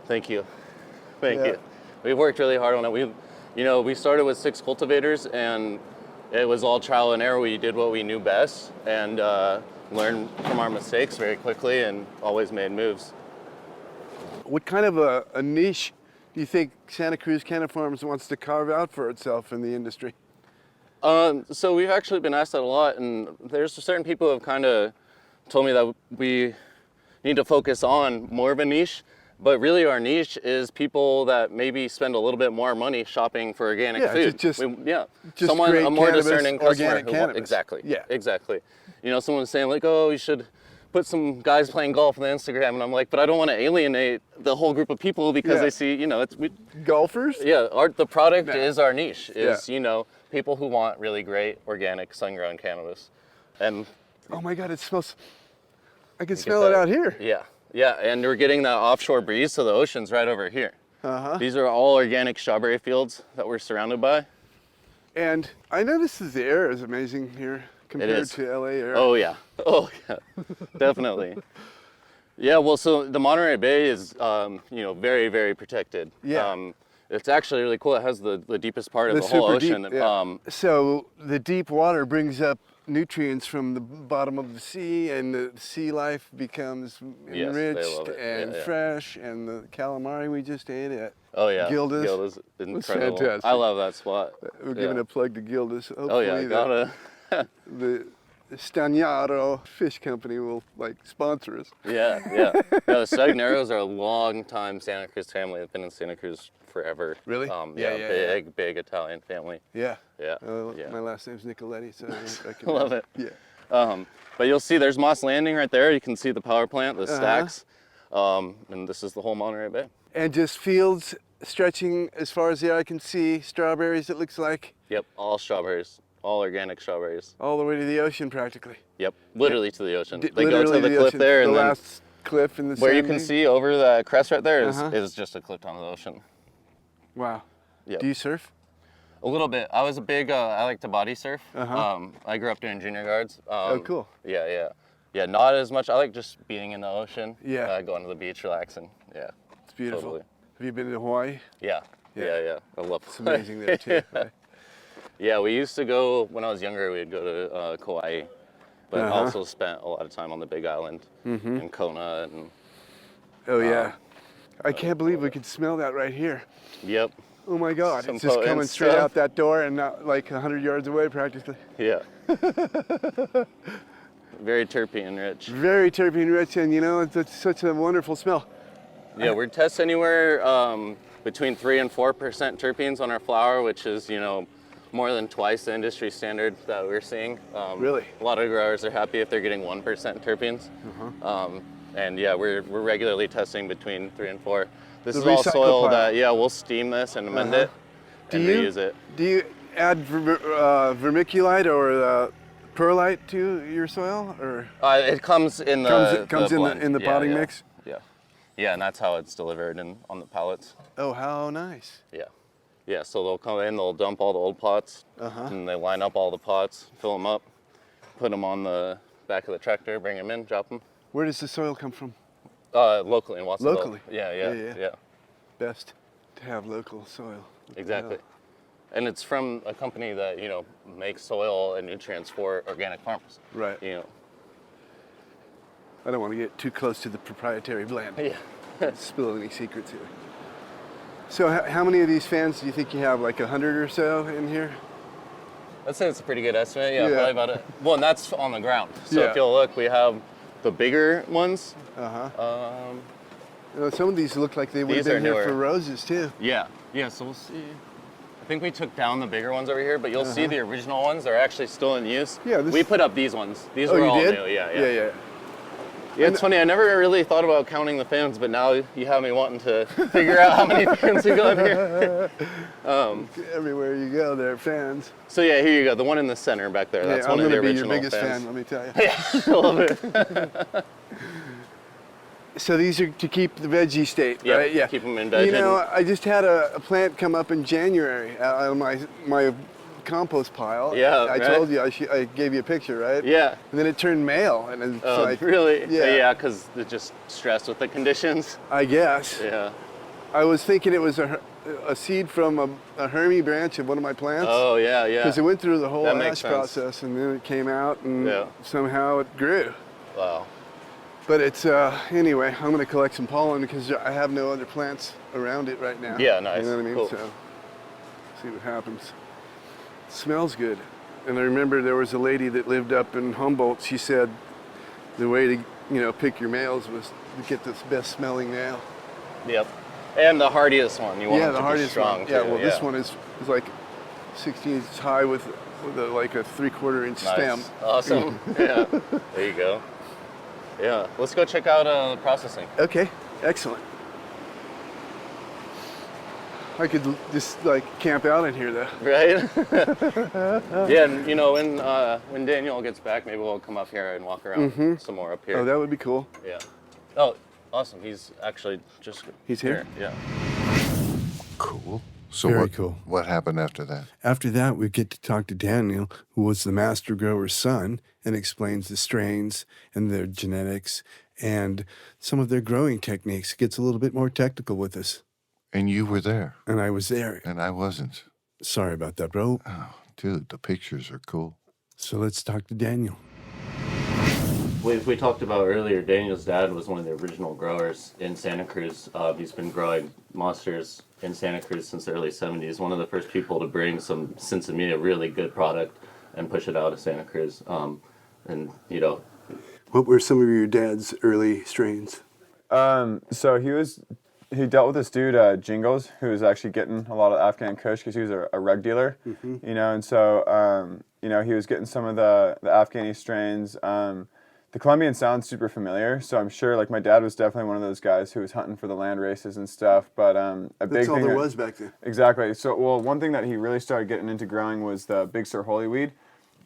Thank you. Thank you. We've worked really hard on it. We started with 6 cultivators, and it was all trial and error. We did what we knew best, and learned from our mistakes very quickly, and always made moves. What kind of a niche do you think Santa Cruz Canna Farms wants to carve out for itself in the industry? So we've actually been asked that a lot, and there's certain people who have kind of told me that we need to focus on more of a niche, but really our niche is people that maybe spend a little bit more money shopping for organic food. Just someone, great a more cannabis, discerning customer. organic cannabis. Exactly. Yeah. Exactly. Someone's saying like, oh, you should put some guys playing golf on the Instagram, and I'm like, but I don't want to alienate the whole group of people because they see, golfers? Yeah, the product is our niche, people who want really great organic sun-grown cannabis. And oh my God, it smells, I can smell it out here. Yeah, and we're getting that offshore breeze, so the ocean's right over here. These are all organic strawberry fields that we're surrounded by. And I noticed that the air is amazing here compared to LA air. Oh yeah, definitely. Yeah, well, so the Monterey Bay is, very, very protected. Yeah. It's actually really cool. It has the deepest part of the whole ocean. Deep, yeah. So the deep water brings up nutrients from the bottom of the sea, and the sea life becomes enriched and fresh. And the calamari we just ate at Gilda's incredible. Fantastic. I love that spot. We're giving a plug to Gilda's. Hopefully gotta. The Stagnaro Fish Company will sponsor us. Yeah. No, the Stagnaros are a long-time Santa Cruz family. They've been in Santa Cruz forever. Really? Big Italian family. Yeah. Yeah. My last name's Nicoletti, so I can love it. Yeah. But you'll see there's Moss Landing right there. You can see the power plant, the stacks, and this is the whole Monterey Bay. And just fields stretching as far as the eye can see. Strawberries, it looks like. Yep, all strawberries. All organic strawberries. All the way to the ocean, practically. Yep, literally to the ocean. They literally go to the cliff ocean, there, and the then last cliff in the where you sand can thing. see over the crest right there is just a cliff down to the ocean. Wow. Yep. Do you surf? A little bit. I was a big. I like to body surf. I grew up doing junior guards. Oh, cool. Yeah. Not as much. I like just being in the ocean. Yeah. Going to the beach, relaxing. Yeah. It's beautiful. Totally. Have you been to Hawaii? Yeah. I love it. It's amazing there too. Right? Yeah, we used to go, when I was younger, we'd go to Kauai, but also spent a lot of time on the Big Island in Kona. And oh yeah. I can't believe we could smell that right here. Yep. Oh my God, Some it's just coming potent straight stuff. out that door and not like 100 yards away practically. Yeah. Very terpene rich. Very terpene rich, and it's such a wonderful smell. Yeah, we're testing anywhere between 3 and 4% terpenes on our flower, which is, more than twice the industry standard that we're seeing. Really? A lot of growers are happy if they're getting 1% terpenes. And yeah, we're regularly testing between 3 and 4. This is all soil that, we'll steam this and amend it and reuse it. Do you add vermiculite or perlite to your soil, or it comes in the blend. in the potting mix? Yeah, and that's how it's delivered on the pallets. Oh, how nice. Yeah, so they'll come in, they'll dump all the old pots, and they line up all the pots, fill them up, put them on the back of the tractor, bring them in, drop them. Where does the soil come from? Locally in Watsonville. Locally? Yeah. Best to have local soil. Exactly. And it's from a company that, makes soil and nutrients for organic farmers. Right. I don't want to get too close to the proprietary blend. Yeah. Spill any secrets here. So how many of these fans do you think you have? Like 100 or so in here? I'd say it's a pretty good estimate. Yeah, probably about it. Well, and that's on the ground. So if you'll look, we have the bigger ones. Some of these look like they would have been here for roses too. Yeah, so we'll see. I think we took down the bigger ones over here, but you'll see the original ones. They're actually still in use. Yeah, we put up these ones. These were all new. Yeah. Yeah, it's funny. I never really thought about counting the fans, but now you have me wanting to figure out how many fans we got here. Everywhere you go, there are fans. So yeah, here you go. The one in the center back there. That's one of the original I'm going to be your biggest fans. fan, let me tell you. Yeah, I love it. So these are to keep the veggie state, Yeah, right? Yeah. keep them in veg. You know, I just had a plant come up in January out of my compost pile. Yeah, I right. told you, I gave you a picture, right? Yeah. And then it turned male, and it's like, Really? Yeah. Because they're just stressed with the conditions. I guess. Yeah. I was thinking it was a seed from a Hermie branch of one of my plants. Oh, yeah, yeah. Because it went through the whole That ash makes sense. process, and then it came out, and Yeah. somehow it grew. Wow. But it's, anyway, I'm going to collect some pollen because I have no other plants around it right now. Yeah, nice. You know what I mean? Cool. So, see what happens. It smells good. And I remember there was a lady that lived up in Humboldt. She said the way to, pick your males was to get this best smelling male. Yep. And the hardiest one. You want Yeah, them the to be hardest strong, one. too. Yeah, well, this one is like 16 inches high with like a 3/4 inch stem. Awesome. Yeah. There you go. Yeah. Let's go check out the processing. Okay, excellent. I could just like camp out in here though. Right? Yeah, and when Daniel gets back, maybe we'll come up here and walk around some more up here. Oh, that would be cool. Yeah. Oh, awesome. He's actually just... He's here? Yeah. Cool. So Very what, cool. what happened after that? After that, we get to talk to Daniel, who was the master grower's son, and explains the strains and their genetics and some of their growing techniques. Gets a little bit more technical with us. And you were there, And I was there. and I wasn't. Sorry about that, bro. Oh, dude, the pictures are cool. So let's talk to Daniel. We talked about earlier, Daniel's dad was one of the original growers in Santa Cruz. He's been growing monsters in Santa Cruz since the early 70s. One of the first people to bring some Sinsemilla, really good product, and push it out of Santa Cruz. What were some of your dad's early strains? So he dealt with this dude, Jingles, who was actually getting a lot of Afghan Kush because he was a rug dealer, and so, he was getting some of the Afghani strains. The Colombian sounds super familiar, so I'm sure, like, my dad was definitely one of those guys who was hunting for the land races and stuff, but That's all there was back then. Exactly. So, well, one thing that he really started getting into growing was the Big Sur Holy Weed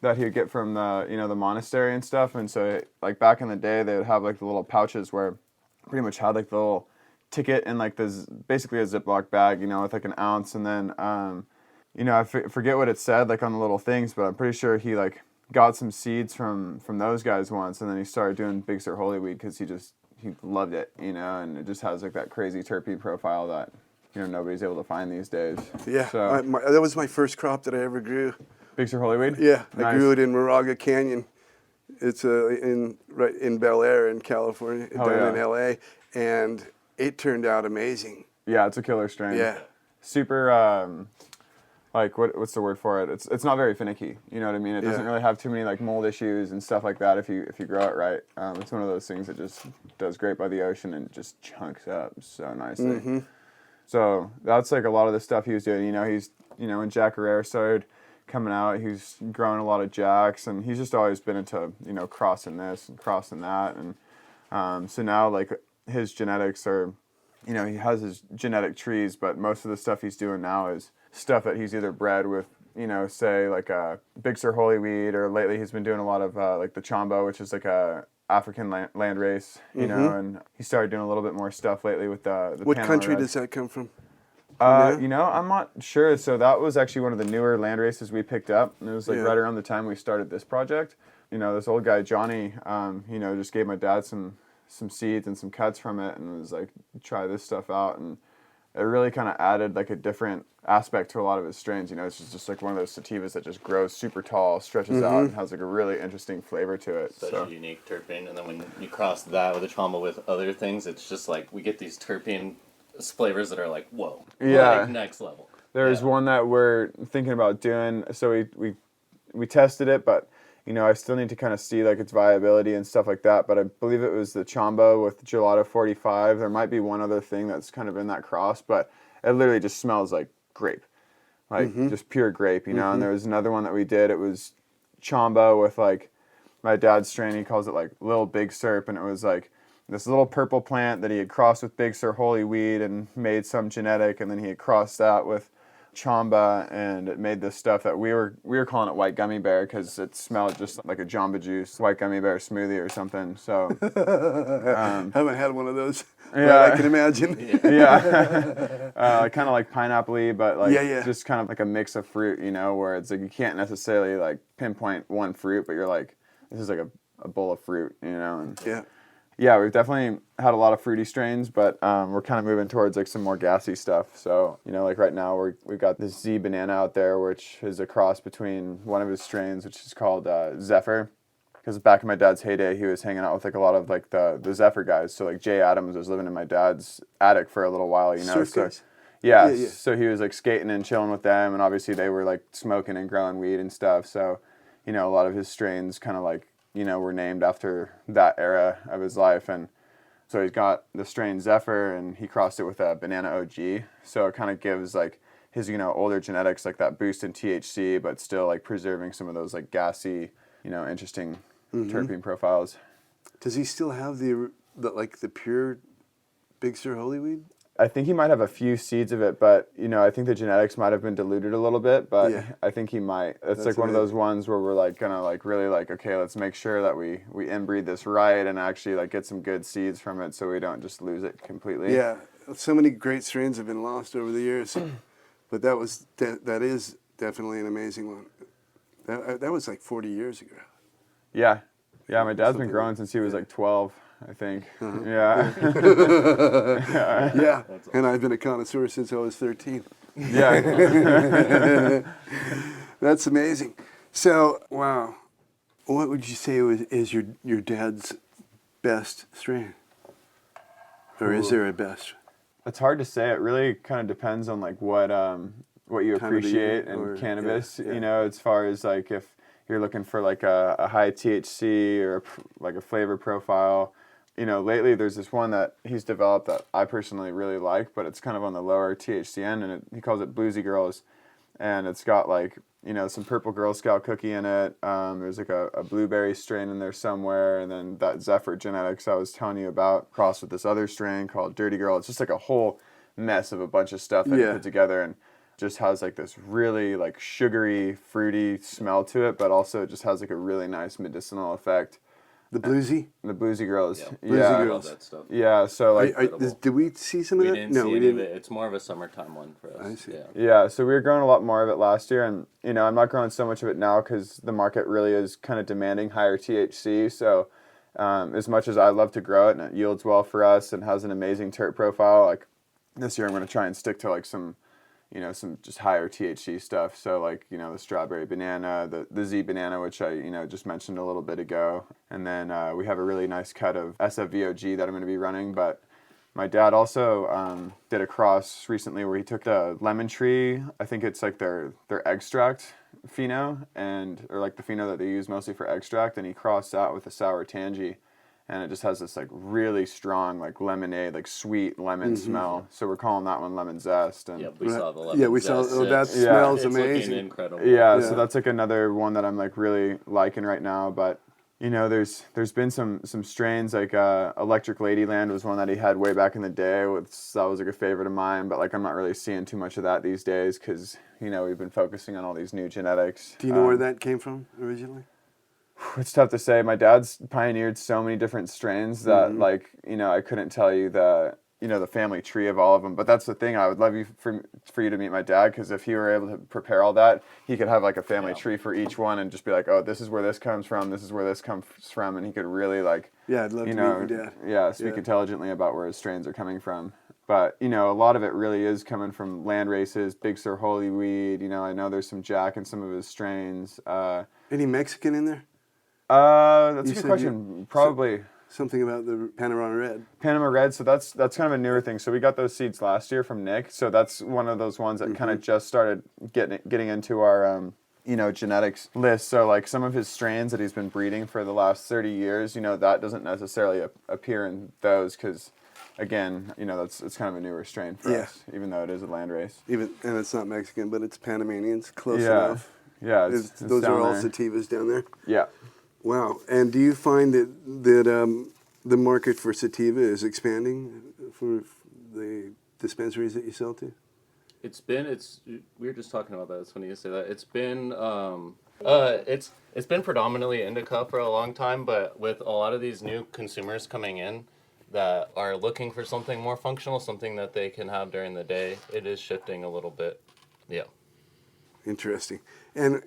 that he'd get from the monastery and stuff, and so, like, back in the day, they would have, like, the little pouches where pretty much had, like, the little ticket in, like, this basically a Ziploc bag, with, like, an ounce, and then, I forget what it said, like, on the little things, but I'm pretty sure he, like, got some seeds from those guys once, and then he started doing Big Sur Holy Weed because he loved it, and it just has like that crazy terpene profile that nobody's able to find these days. Yeah, So that was my first crop that I ever grew. Big Sur Holy Weed. Yeah, I Nice. grew it in Moraga Canyon. It's right in Bel Air in California, down in LA, and it turned out amazing. Yeah, it's a killer strain. Yeah. Super. Like what's the word for it? It's not very finicky. You know what I mean? It doesn't really have too many like mold issues and stuff like that if you grow it right. It's one of those things that just does great by the ocean and just chunks up so nicely. So that's like a lot of the stuff he was doing. He's when Jack Herrera started coming out, he's growing a lot of jacks, and he's just always been into crossing this and crossing that, and so now like his genetics are, he has his genetic trees, but most of the stuff he's doing now is stuff that he's either bred with, say like a Big Sur Holy Weed, or lately he's been doing a lot of like the Chombo, which is like a African land race, and he started doing a little bit more stuff lately with the What Panama country Red. does that come from? I'm not sure. So that was actually one of the newer land races we picked up, and it was like right around the time we started this project. This old guy Johnny, just gave my dad some seeds and some cuts from it, and was like, try this stuff out, and it really kind of added like a different aspect to a lot of his strains. It's just like one of those sativas that just grows super tall, stretches out, and has like a really interesting flavor to it. Such a unique terpene, and then when you cross that with a Chombo with other things, it's just like we get these terpene flavors that are like, whoa, Yeah. like next level. There's one that we're thinking about doing. So we tested it, but I still need to kind of see like its viability and stuff like that. But I believe it was the Chombo with Gelato 45. There might be one other thing that's kind of in that cross, but it literally just smells like grape, like just pure grape, And there was another one that we did. It was Chombo with like my dad's strain. He calls it like Little Big Surp, and it was like this little purple plant that he had crossed with Big Sur Holy Weed and made some genetic, and then he had crossed that with Chamba, and it made this stuff that we were calling it white gummy bear because it smelled just like a Jamba Juice white gummy bear smoothie or something. So Haven't had one of those, Yeah. but I can imagine. yeah, kind of like pineapple-y, but like Yeah. just kind of like a mix of fruit, you know, where it's like you can't necessarily like pinpoint one fruit, but you're like, this is like a bowl of fruit, you know. And yeah, we've definitely had a lot of fruity strains, but we're kind of moving towards like some more gassy stuff. So, you know, like right now we've got this Z banana out there, which is a cross between one of his strains, which is called Zephyr. Because back in my dad's heyday, he was hanging out with like a lot of like the Zephyr guys. So like Jay Adams was living in my dad's attic for a little while, you know. Surf So, guys. yeah, Yeah. so he was like skating and chilling with them, and obviously they were like smoking and growing weed and stuff. So, you know, a lot of his strains kind of like, you know, were named after that era of his life. And so he's got the strain Zephyr, and he crossed it with a Banana OG. So it kind of gives like his, you know, older genetics like that boost in THC, but still like preserving some of those like gassy, you know, interesting terpene profiles. Does he still have the pure Big Sur Holy Weed? I think he might have a few seeds of it, but, you know, I think the genetics might have been diluted a little bit, but Yeah. I think he might. It's That's like one of amazing. those ones where we're like gonna like really like, okay, let's make sure that we inbreed this right and actually like get some good seeds from it so we don't just lose it completely. Yeah, so many great strains have been lost over the years, but that is definitely an amazing one. That was like 40 years ago. Yeah. Yeah, my dad's been Something growing since he was like 12, I think. Uh-huh. Yeah. Yeah, and I've been a connoisseur since I was 13. Yeah. That's amazing. So, wow, what would you say is your dad's best strain? Or is there a best? It's hard to say. It really kind of depends on like what you Time of the appreciate year, in or- cannabis. yeah. You know, as far as like if you're looking for like a high THC or like a flavor profile. You know, lately there's this one that he's developed that I personally really like, but it's kind of on the lower THC end, and he calls it Bluesy Girls, and it's got like, you know, some purple Girl Scout cookie in it. There's like a blueberry strain in there somewhere, and then that Zephyr genetics I was telling you about crossed with this other strain called Dirty Girl. It's just like a whole mess of a bunch of stuff that he Yeah. put together, and just has like this really like sugary, fruity smell to it, but also it just has like a really nice medicinal effect. The bluesy? The Bluesy Girls. Bluesy Yeah. I Girls. love that stuff. Yeah, so like Did we see some of We that? didn't No, see we any didn't. of it. It's more of a summertime one for us. I see. Yeah. yeah, so we were growing a lot more of it last year, and you know, I'm not growing so much of it now because the market really is kind of demanding higher THC. So as much as I love to grow it and it yields well for us and has an amazing terp profile, like this year I'm going to try and stick to like some, you know, some just higher THC stuff. So like, you know, the strawberry banana, the Z banana, which I, you know, just mentioned a little bit ago. And then we have a really nice cut of SFVOG that I'm going to be running. But my dad also did a cross recently where he took the lemon tree, I think it's like their extract pheno, or like the pheno that they use mostly for extract, and he crossed that with a sour tangy. And it just has this like really strong like lemonade, like sweet lemon smell. So we're calling that one lemon zest. And Yeah, we saw the lemon Yeah, we saw. zest. Oh, that It's- smells it's looking amazing. incredible. yeah, Yeah. so that's like another one that I'm like really liking right now. But you know, there's been some strains like Electric Ladyland was one that he had way back in the day. That was like a favorite of mine. But like I'm not really seeing too much of that these days because you know we've been focusing on all these new genetics. Do you know where that came from originally? It's tough to say. My dad's pioneered so many different strains that, like, you know, I couldn't tell you the family tree of all of them. But that's the thing. I would love for you to meet my dad because if he were able to prepare all that, he could have like a family tree for each one and just be like, oh, this is where this comes from. This is where this comes from, and he could really like, Yeah, I'd love you to know, meet your dad. yeah, speak Yeah. intelligently about where his strains are coming from. But you know, a lot of it really is coming from land races, Big Sur Holy Weed. You know, I know there's some Jack in some of his strains. Any Mexican in there? That's You a good said question. Probably. Something about the Panama Red. Panama Red, so that's kind of a newer thing. So we got those seeds last year from Nick. So that's one of those ones that kind of just started getting into our you know, genetics list. So like some of his strains that he's been breeding for the last 30 years, you know, that doesn't necessarily appear in those because again, you know, it's kind of a newer strain for us, even though it is a land race. And it's not Mexican, but it's Panamanians. Close Yeah. enough. Yeah, it's Those down are all there. sativas down there. Yeah. Wow. And do you find that the market for sativa is expanding for the dispensaries that you sell to? We were just talking about that. It's funny you say that. It's been predominantly indica for a long time, but with a lot of these new consumers coming in that are looking for something more functional, something that they can have during the day, it is shifting a little bit. Yeah. Interesting. And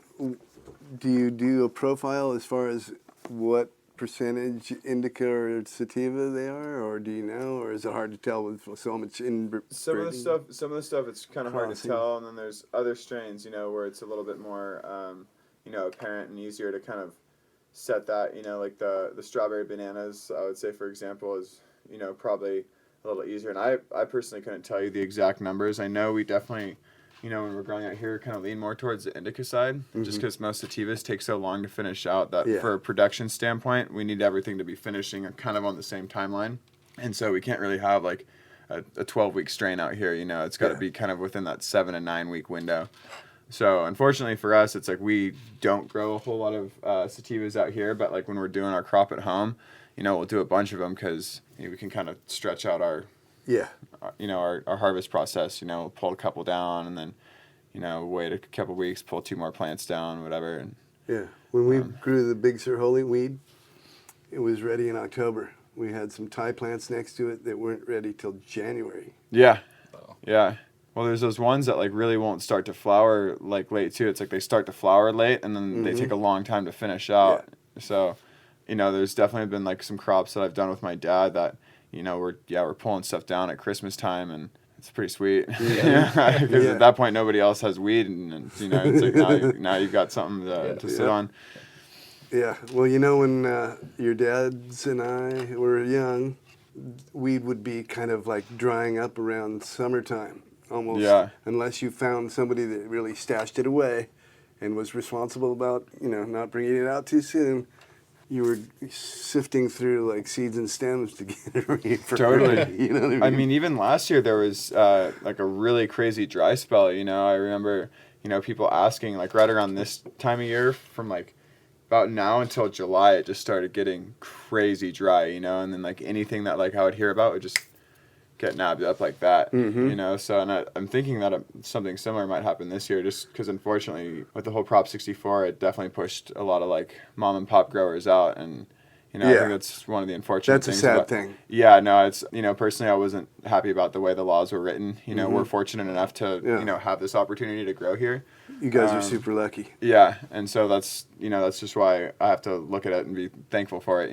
do you do a profile as far as what percentage indica or sativa they are, or do you know, or is it hard to tell with so much inbreeding? Some of the stuff it's kind of hard to tell, and then there's other strains, where it's a little bit more, apparent and easier to kind of set that, like the strawberry bananas, I would say, for example, is, probably a little easier. And I personally couldn't tell you the exact numbers. I know we definitely, when we're growing out here, kind of lean more towards the indica side, just because most sativas take so long to finish out that for a production standpoint, we need everything to be finishing kind of on the same timeline. And so we can't really have like a 12-week strain out here, it's got to be kind of within that 7 to 9 week window. So unfortunately for us, it's like we don't grow a whole lot of sativas out here, but like when we're doing our crop at home, we'll do a bunch of them because we can kind of stretch out our our harvest process. We'll pull a couple down and then wait a couple weeks, pull 2 more plants down, whatever. And when we grew the Big Sur Holy Weed, it was ready in October. We had some Thai plants next to it that weren't ready till January. Yeah. Well, there's those ones that like really won't start to flower like late too. It's like they start to flower late and then they take a long time to finish out. So, there's definitely been like some crops that I've done with my dad that, we're pulling stuff down at Christmas time, and it's pretty sweet. Because at that point nobody else has weed, and it's like now you've got something to sit on. Yeah. Well, when your dads and I were young, weed would be kind of like drying up around summertime. Almost, unless you found somebody that really stashed it away and was responsible about, not bringing it out too soon. You were sifting through like seeds and stems to get it ready for totally. You know what I mean? I mean, even last year there was like a really crazy dry spell. I remember, people asking like right around this time of year from like about now until July, it just started getting crazy dry, and then like anything that like I would hear about would just get nabbed up like that, so and I'm thinking that something similar might happen this year, just because unfortunately with the whole Prop 64 it definitely pushed a lot of like mom and pop growers out, and I think that's one of the unfortunate things. That's a sad thing. Yeah, no, it's personally I wasn't happy about the way the laws were written. We're fortunate enough to have this opportunity to grow here. You guys are super lucky. Yeah, and so that's that's just why I have to look at it and be thankful for it.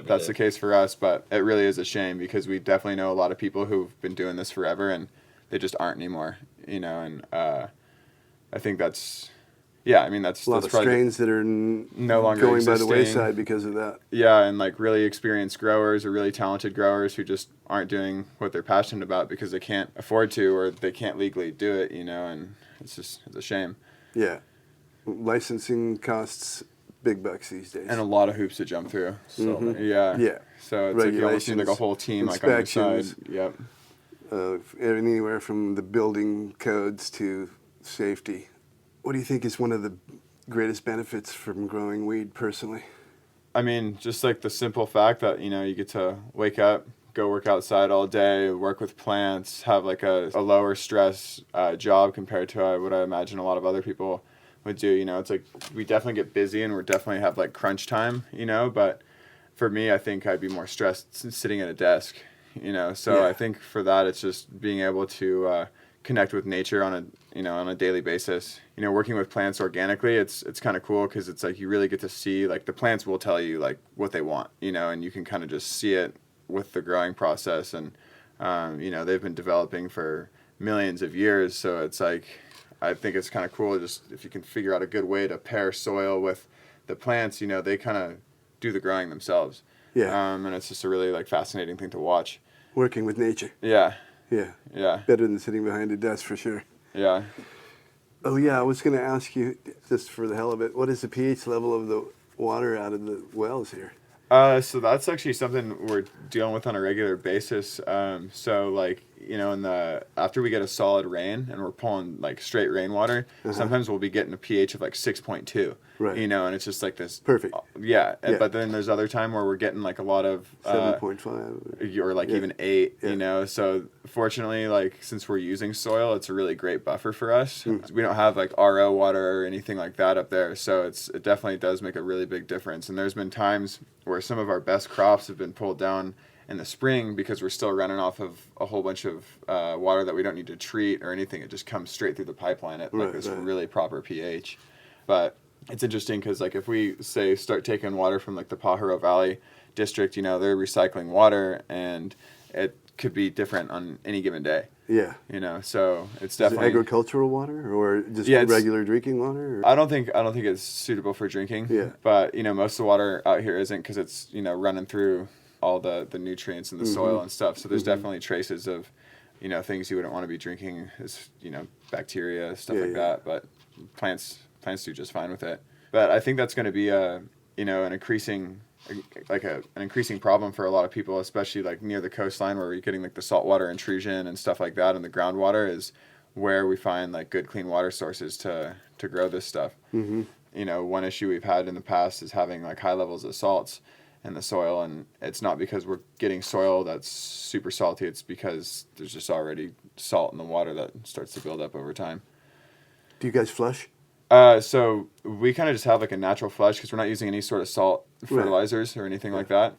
That's the case for us, but it really is a shame because we definitely know a lot of people who've been doing this forever and they just aren't anymore. And I think that's. Yeah, I mean that's a lot of strains that are no longer going existing. by the wayside because of that. Yeah, and like really experienced growers or really talented growers who just aren't doing what they're passionate about because they can't afford to or they can't legally do it, and it's a shame. Yeah, licensing costs big bucks these days, and a lot of hoops to jump through. So so it's like you almost need like a whole team like on your side. Yep. Anywhere from the building codes to safety. What do you think is one of the greatest benefits from growing weed personally? I mean, just like the simple fact that, you get to wake up, go work outside all day, work with plants, have like a lower stress job compared to what I imagine a lot of other people would do. It's like we definitely get busy and we're definitely have like crunch time, but for me, I think I'd be more stressed sitting at a desk, so I think for that, it's just being able to connect with nature on a daily basis. Working with plants organically, it's kind of cool because it's like you really get to see like the plants will tell you like what they want, and you can kind of just see it with the growing process, and they've been developing for millions of years, so it's like I think it's kind of cool just if you can figure out a good way to pair soil with the plants, they kind of do the growing themselves. And it's just a really like fascinating thing to watch. Working with nature. Yeah. Better than sitting behind a desk for sure. Yeah. Oh yeah, I was going to ask you, just for the hell of it, what is the pH level of the water out of the wells here? So that's actually something we're dealing with on a regular basis. So like, after we get a solid rain and we're pulling like straight rainwater, sometimes we'll be getting a pH of like 6.2. Right. And it's just like this. Perfect. Yeah. Yeah. But then there's other time where we're getting like a lot of 7.5. or like even 8. So fortunately, like since we're using soil, it's a really great buffer for us. We don't have like RO water or anything like that up there, so it definitely does make a really big difference. And there's been times where some of our best crops have been pulled down in the spring because we're still running off of a whole bunch of water that we don't need to treat or anything. It just comes straight through the pipeline at like this really proper pH. But it's interesting because like if we say start taking water from like the Pajaro Valley district, they're recycling water and it could be different on any given day. Yeah. So it's Is definitely it agricultural water or just regular drinking water? Or? I don't think it's suitable for drinking. Yeah. But most of the water out here isn't because it's running through all the nutrients in the soil and stuff. So there's definitely traces of things you wouldn't want to be drinking, as bacteria, stuff like that. But plants do just fine with it. But I think that's going to be an increasing problem for a lot of people, especially like near the coastline where you're getting like the saltwater intrusion and stuff like that, and the groundwater is where we find like good clean water sources to grow this stuff. One issue we've had in the past is having like high levels of salts in the soil, and it's not because we're getting soil that's super salty, it's because there's just already salt in the water that starts to build up over time. Do you guys flush? So we kind of just have like a natural flush because we're not using any sort of salt fertilizers or anything like that.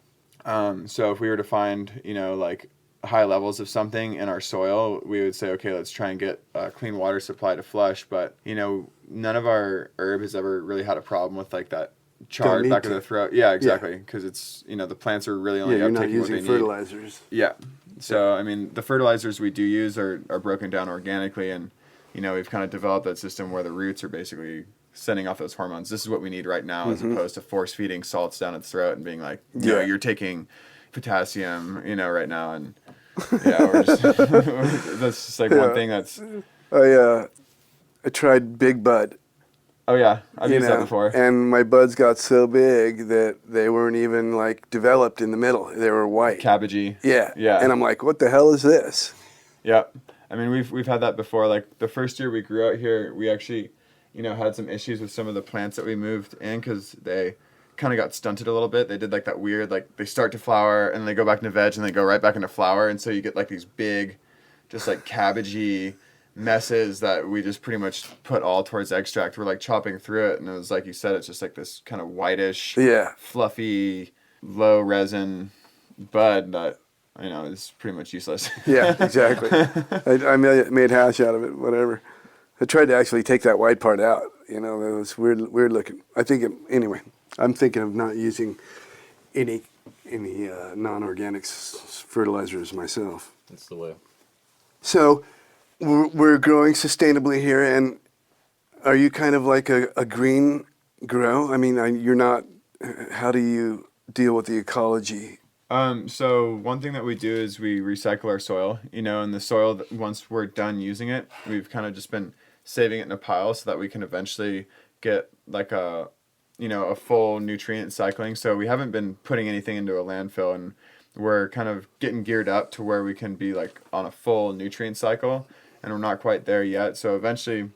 So if we were to find, like high levels of something in our soil, we would say, okay, let's try and get a clean water supply to flush. But, none of our herb has ever really had a problem with like that chard back of the throat. Yeah, exactly. Because it's, the plants are really only you're not uptaking what they using need. fertilizers. Yeah. So, the fertilizers we do use are broken down organically, and we've kind of developed that system where the roots are basically sending off those hormones. This is what we need right now, as opposed to force feeding salts down its throat and being like, you're taking potassium, right now. And we're just, that's just like one thing that's. I tried Big Bud. Oh yeah, I've used that before. And my buds got so big that they weren't even like developed in the middle. They were white. Cabbagey. Yeah. Yeah. And I'm like, what the hell is this? Yeah. We've had that before. Like the first year we grew out here, we actually, had some issues with some of the plants that we moved in because they kind of got stunted a little bit. They did like that weird, like they start to flower and they go back into veg and they go right back into flower. And so you get like these big, just like cabbagey messes that we just pretty much put all towards extract. We're like chopping through it. And it was like you said, it's just like this kind of whitish, fluffy, low resin bud that, is pretty much useless. Yeah, exactly. I made hash out of it, whatever. I tried to actually take that white part out. It was weird looking. Anyway, I'm thinking of not using any non-organic fertilizers myself. That's the way. So we're growing sustainably here, and are you kind of like a green grow? You're not. How do you deal with the ecology? So one thing that we do is we recycle our soil, and the soil, once we're done using it, we've kind of just been saving it in a pile so that we can eventually get like a full nutrient cycling. So we haven't been putting anything into a landfill, and we're kind of getting geared up to where we can be like on a full nutrient cycle, and we're not quite there yet. So eventually,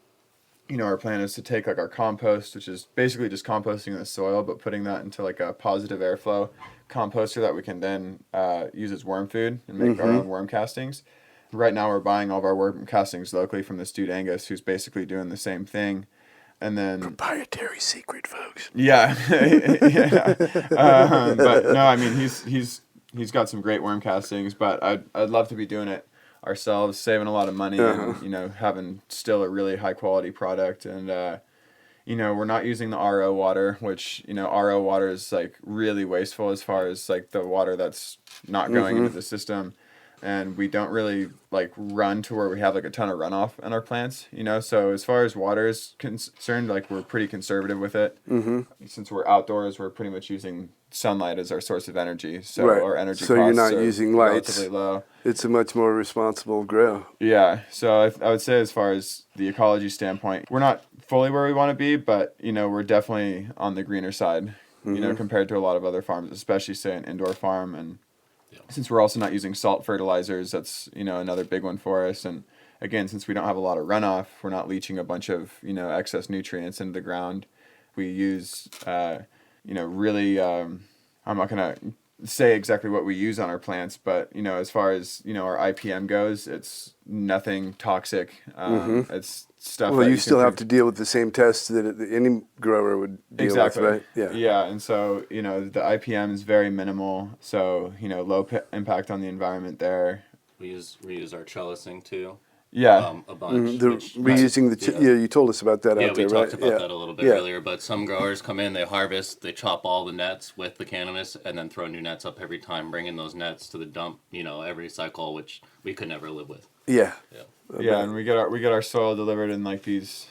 our plan is to take like our compost, which is basically just composting the soil, but putting that into like a positive airflow composter that we can then use as worm food and make our own worm castings. Right now we're buying all of our worm castings locally from this dude Angus, who's basically doing the same thing. And then proprietary secret, folks. Yeah. But no, he's got some great worm castings, but I'd love to be doing it ourselves, saving a lot of money and having still a really high quality product. And we're not using the RO water, which RO water is like really wasteful as far as like the water that's not going into the system. And we don't really like run to where we have like a ton of runoff in our plants, so as far as water is concerned, like we're pretty conservative with it. Since we're outdoors, we're pretty much using sunlight as our source of energy, so our energy costs you're not are using lights. relatively low. It's a much more responsible grow. Yeah, so I would say as far as the ecology standpoint, we're not fully where we want to be, but we're definitely on the greener side, compared to a lot of other farms, especially say an indoor farm. And Since we're also not using salt fertilizers, that's, another big one for us. And again, since we don't have a lot of runoff, we're not leaching a bunch of, excess nutrients into the ground. We use, really, I'm not going to say exactly what we use on our plants, but, as far as, our IPM goes, it's nothing toxic. It's stuff Well, that you still can have to deal with the same tests that any grower would deal with, right? Yeah, and so, the IPM is very minimal, so, low impact on the environment there. We use our trellising too. Yeah. A bunch. Reusing you told us about that out there, we right? talked about that a little bit earlier, but some growers come in, they harvest, they chop all the nets with the cannabis, and then throw new nets up every time, bringing those nets to the dump, every cycle, which we could never live with. Yeah. Yeah, and we get our soil delivered in like these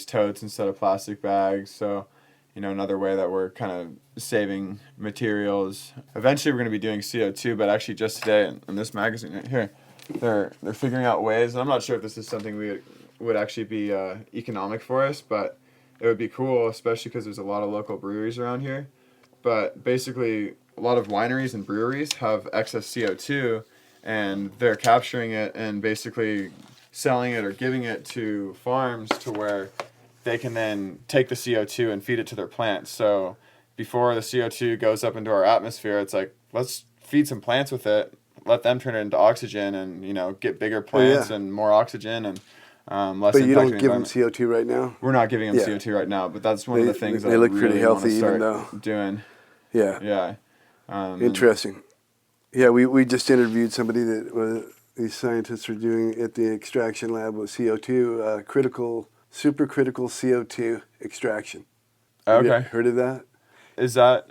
totes instead of plastic bags. So, another way that we're kind of saving materials. Eventually, we're going to be doing CO2, but actually, just today in this magazine right here, they're figuring out ways. And I'm not sure if this is something we would actually be economic for us, but it would be cool, especially because there's a lot of local breweries around here. But basically, a lot of wineries and breweries have excess CO2, and they're capturing it and basically selling it or giving it to farms to where they can then take the CO2 and feed it to their plants. So before the CO2 goes up into our atmosphere, it's like, let's feed some plants with it, let them turn it into oxygen and, get bigger plants and more oxygen and less. But you don't give them CO2 right now? We're not giving them CO2 right now, but that's one of the things that they look really pretty healthy even though. Doing. Yeah. Interesting. Yeah, we just interviewed somebody that these scientists are doing at the extraction lab with CO2, supercritical CO2 extraction. Okay. Have you heard of that? Is that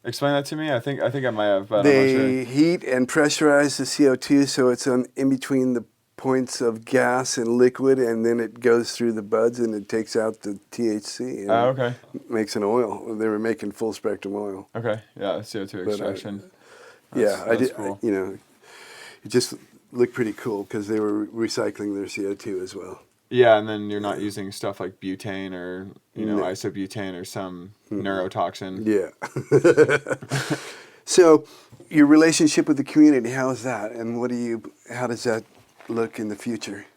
explain that to me? I think I might have, but they I'm not sure. Heat and pressurize the CO2 so it's in between the points of gas and liquid, and then it goes through the buds and it takes out the THC and okay. makes an oil. They were making full spectrum oil. Okay. Yeah, CO2 extraction. That's cool. It just looked pretty cool because they were recycling their CO2 as well. Yeah, and then you're not using stuff like butane or isobutane or some neurotoxin. Yeah. So, your relationship with the community, how is that, and how does that look in the future?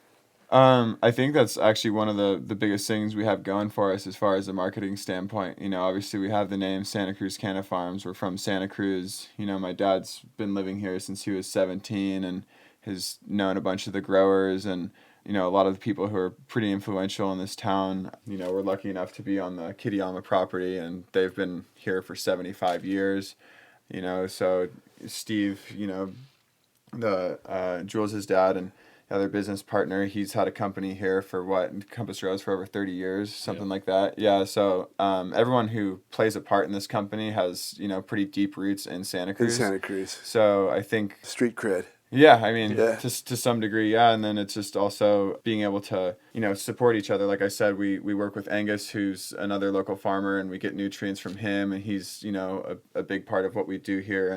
I think that's actually one of the biggest things we have going for us as far as a marketing standpoint. Obviously we have the name Santa Cruz Canna Farms. We're from Santa Cruz. My dad's been living here since he was 17 and has known a bunch of the growers and, a lot of the people who are pretty influential in this town. We're lucky enough to be on the Kitayama property, and they've been here for 75 years. So Steve, Jules' dad and the other business partner, he's had a company here for Compass Rose for over 30 years, something like that. Yeah. So everyone who plays a part in this company has, pretty deep roots in Santa Cruz. So I think street cred. Yeah, I mean, just to some degree, yeah. And then it's just also being able to, support each other. Like I said, we work with Angus, who's another local farmer, and we get nutrients from him. And he's, a big part of what we do here.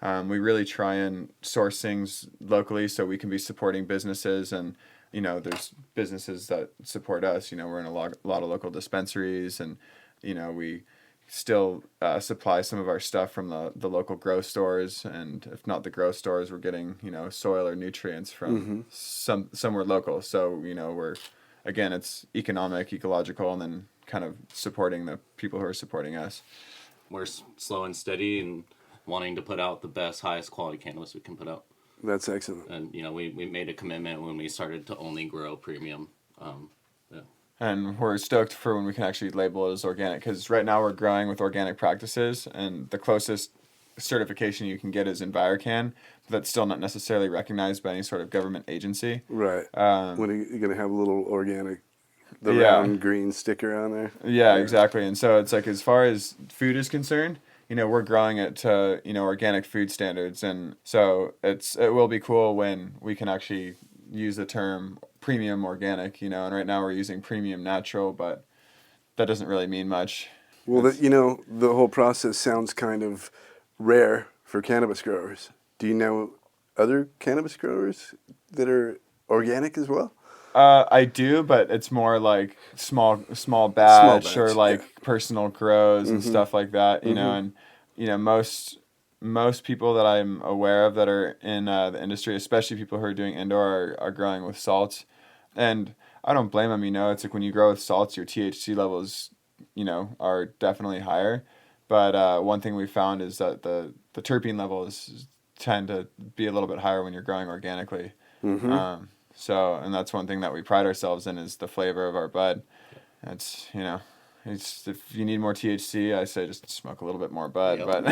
And we really try and source things locally so we can be supporting businesses. And, there's businesses that support us. We're in a lot of local dispensaries, and, we still supply some of our stuff from the local grow stores, and if not the grow stores, we're getting soil or nutrients from somewhere local. So we're, again, it's economic, ecological, and then kind of supporting the people who are supporting us. We're slow and steady and wanting to put out the best, highest quality cannabis we can put out. That's excellent. And we made a commitment when we started to only grow premium. And we're stoked for when we can actually label it as organic, because right now we're growing with organic practices, and the closest certification you can get is EnviroCan, but that's still not necessarily recognized by any sort of government agency. Right. When are you going to have a little organic, round green sticker on there? Yeah, exactly. And so it's like, as far as food is concerned, we're growing it to, organic food standards. And so it will be cool when we can actually use the term premium organic, and right now we're using premium natural, but that doesn't really mean much. Well, the whole process sounds kind of rare for cannabis growers. Do you know other cannabis growers that are organic as well? I do, but it's more like small batch or like personal grows and stuff like that, and, most most people that I'm aware of that are in the industry, especially people who are doing indoor, are growing with salts. And I don't blame them. It's like when you grow with salts, your THC levels, are definitely higher. But one thing we found is that the terpene levels tend to be a little bit higher when you're growing organically. Mm-hmm. And that's one thing that we pride ourselves in is the flavor of our bud. It's, it's, if you need more THC, I say just smoke a little bit more bud. Yep. But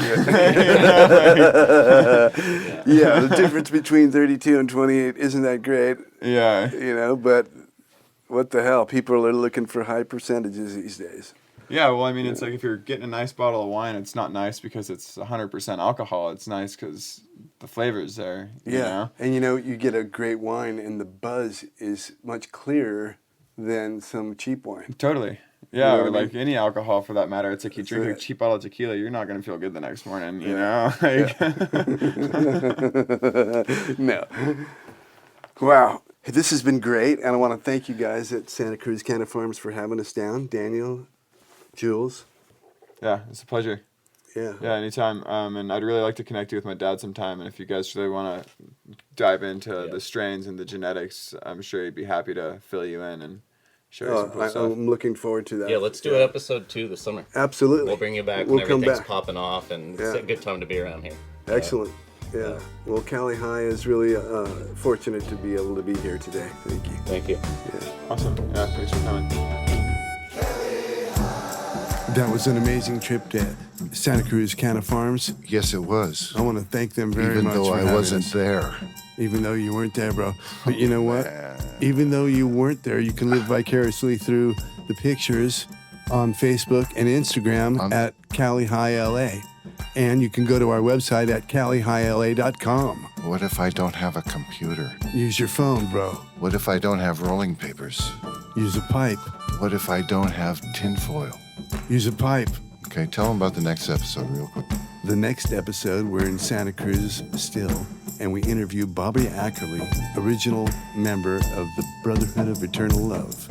yeah, the difference between 32 and 28 isn't that great. Yeah. But what the hell? People are looking for high percentages these days. Yeah, well, it's like if you're getting a nice bottle of wine, it's not nice because it's 100% alcohol. It's nice because the flavor's there. Yeah, and you get a great wine and the buzz is much clearer than some cheap wine. Totally. Yeah, or like any alcohol for that matter. It's like you drink a cheap bottle of tequila, you're not going to feel good the next morning, No. Wow. Hey, this has been great, and I want to thank you guys at Santa Cruz Canna Farms for having us down. Daniel, Jules. Yeah, it's a pleasure. Yeah. Yeah, anytime. And I'd really like to connect you with my dad sometime. And if you guys really want to dive into the strains and the genetics, I'm sure he'd be happy to fill you in and show you some cool stuff. I'm looking forward to that. Yeah, let's do an episode 2 this summer. Absolutely. We'll bring you back We'll when everything's popping off, and it's a good time to be around here. Excellent. Yeah. Well, Cali High is really fortunate to be able to be here today. Thank you. Thank you. Yeah. Awesome. Yeah, thanks for coming. That was an amazing trip to Santa Cruz Canna Farms. Yes, it was. I want to thank them very Even much though for I having wasn't us. there. Even though you weren't there, bro. But you know what? Even though you weren't there, you can live vicariously through the pictures on Facebook and Instagram at Cali High LA. And you can go to our website at calihighla.com. What if I don't have a computer? Use your phone, bro. What if I don't have rolling papers? Use a pipe. What if I don't have tinfoil? Use a pipe. Okay, tell them about the next episode real quick. The next episode, we're in Santa Cruz still, and we interview Bobby Ackerley, original member of the Brotherhood of Eternal Love.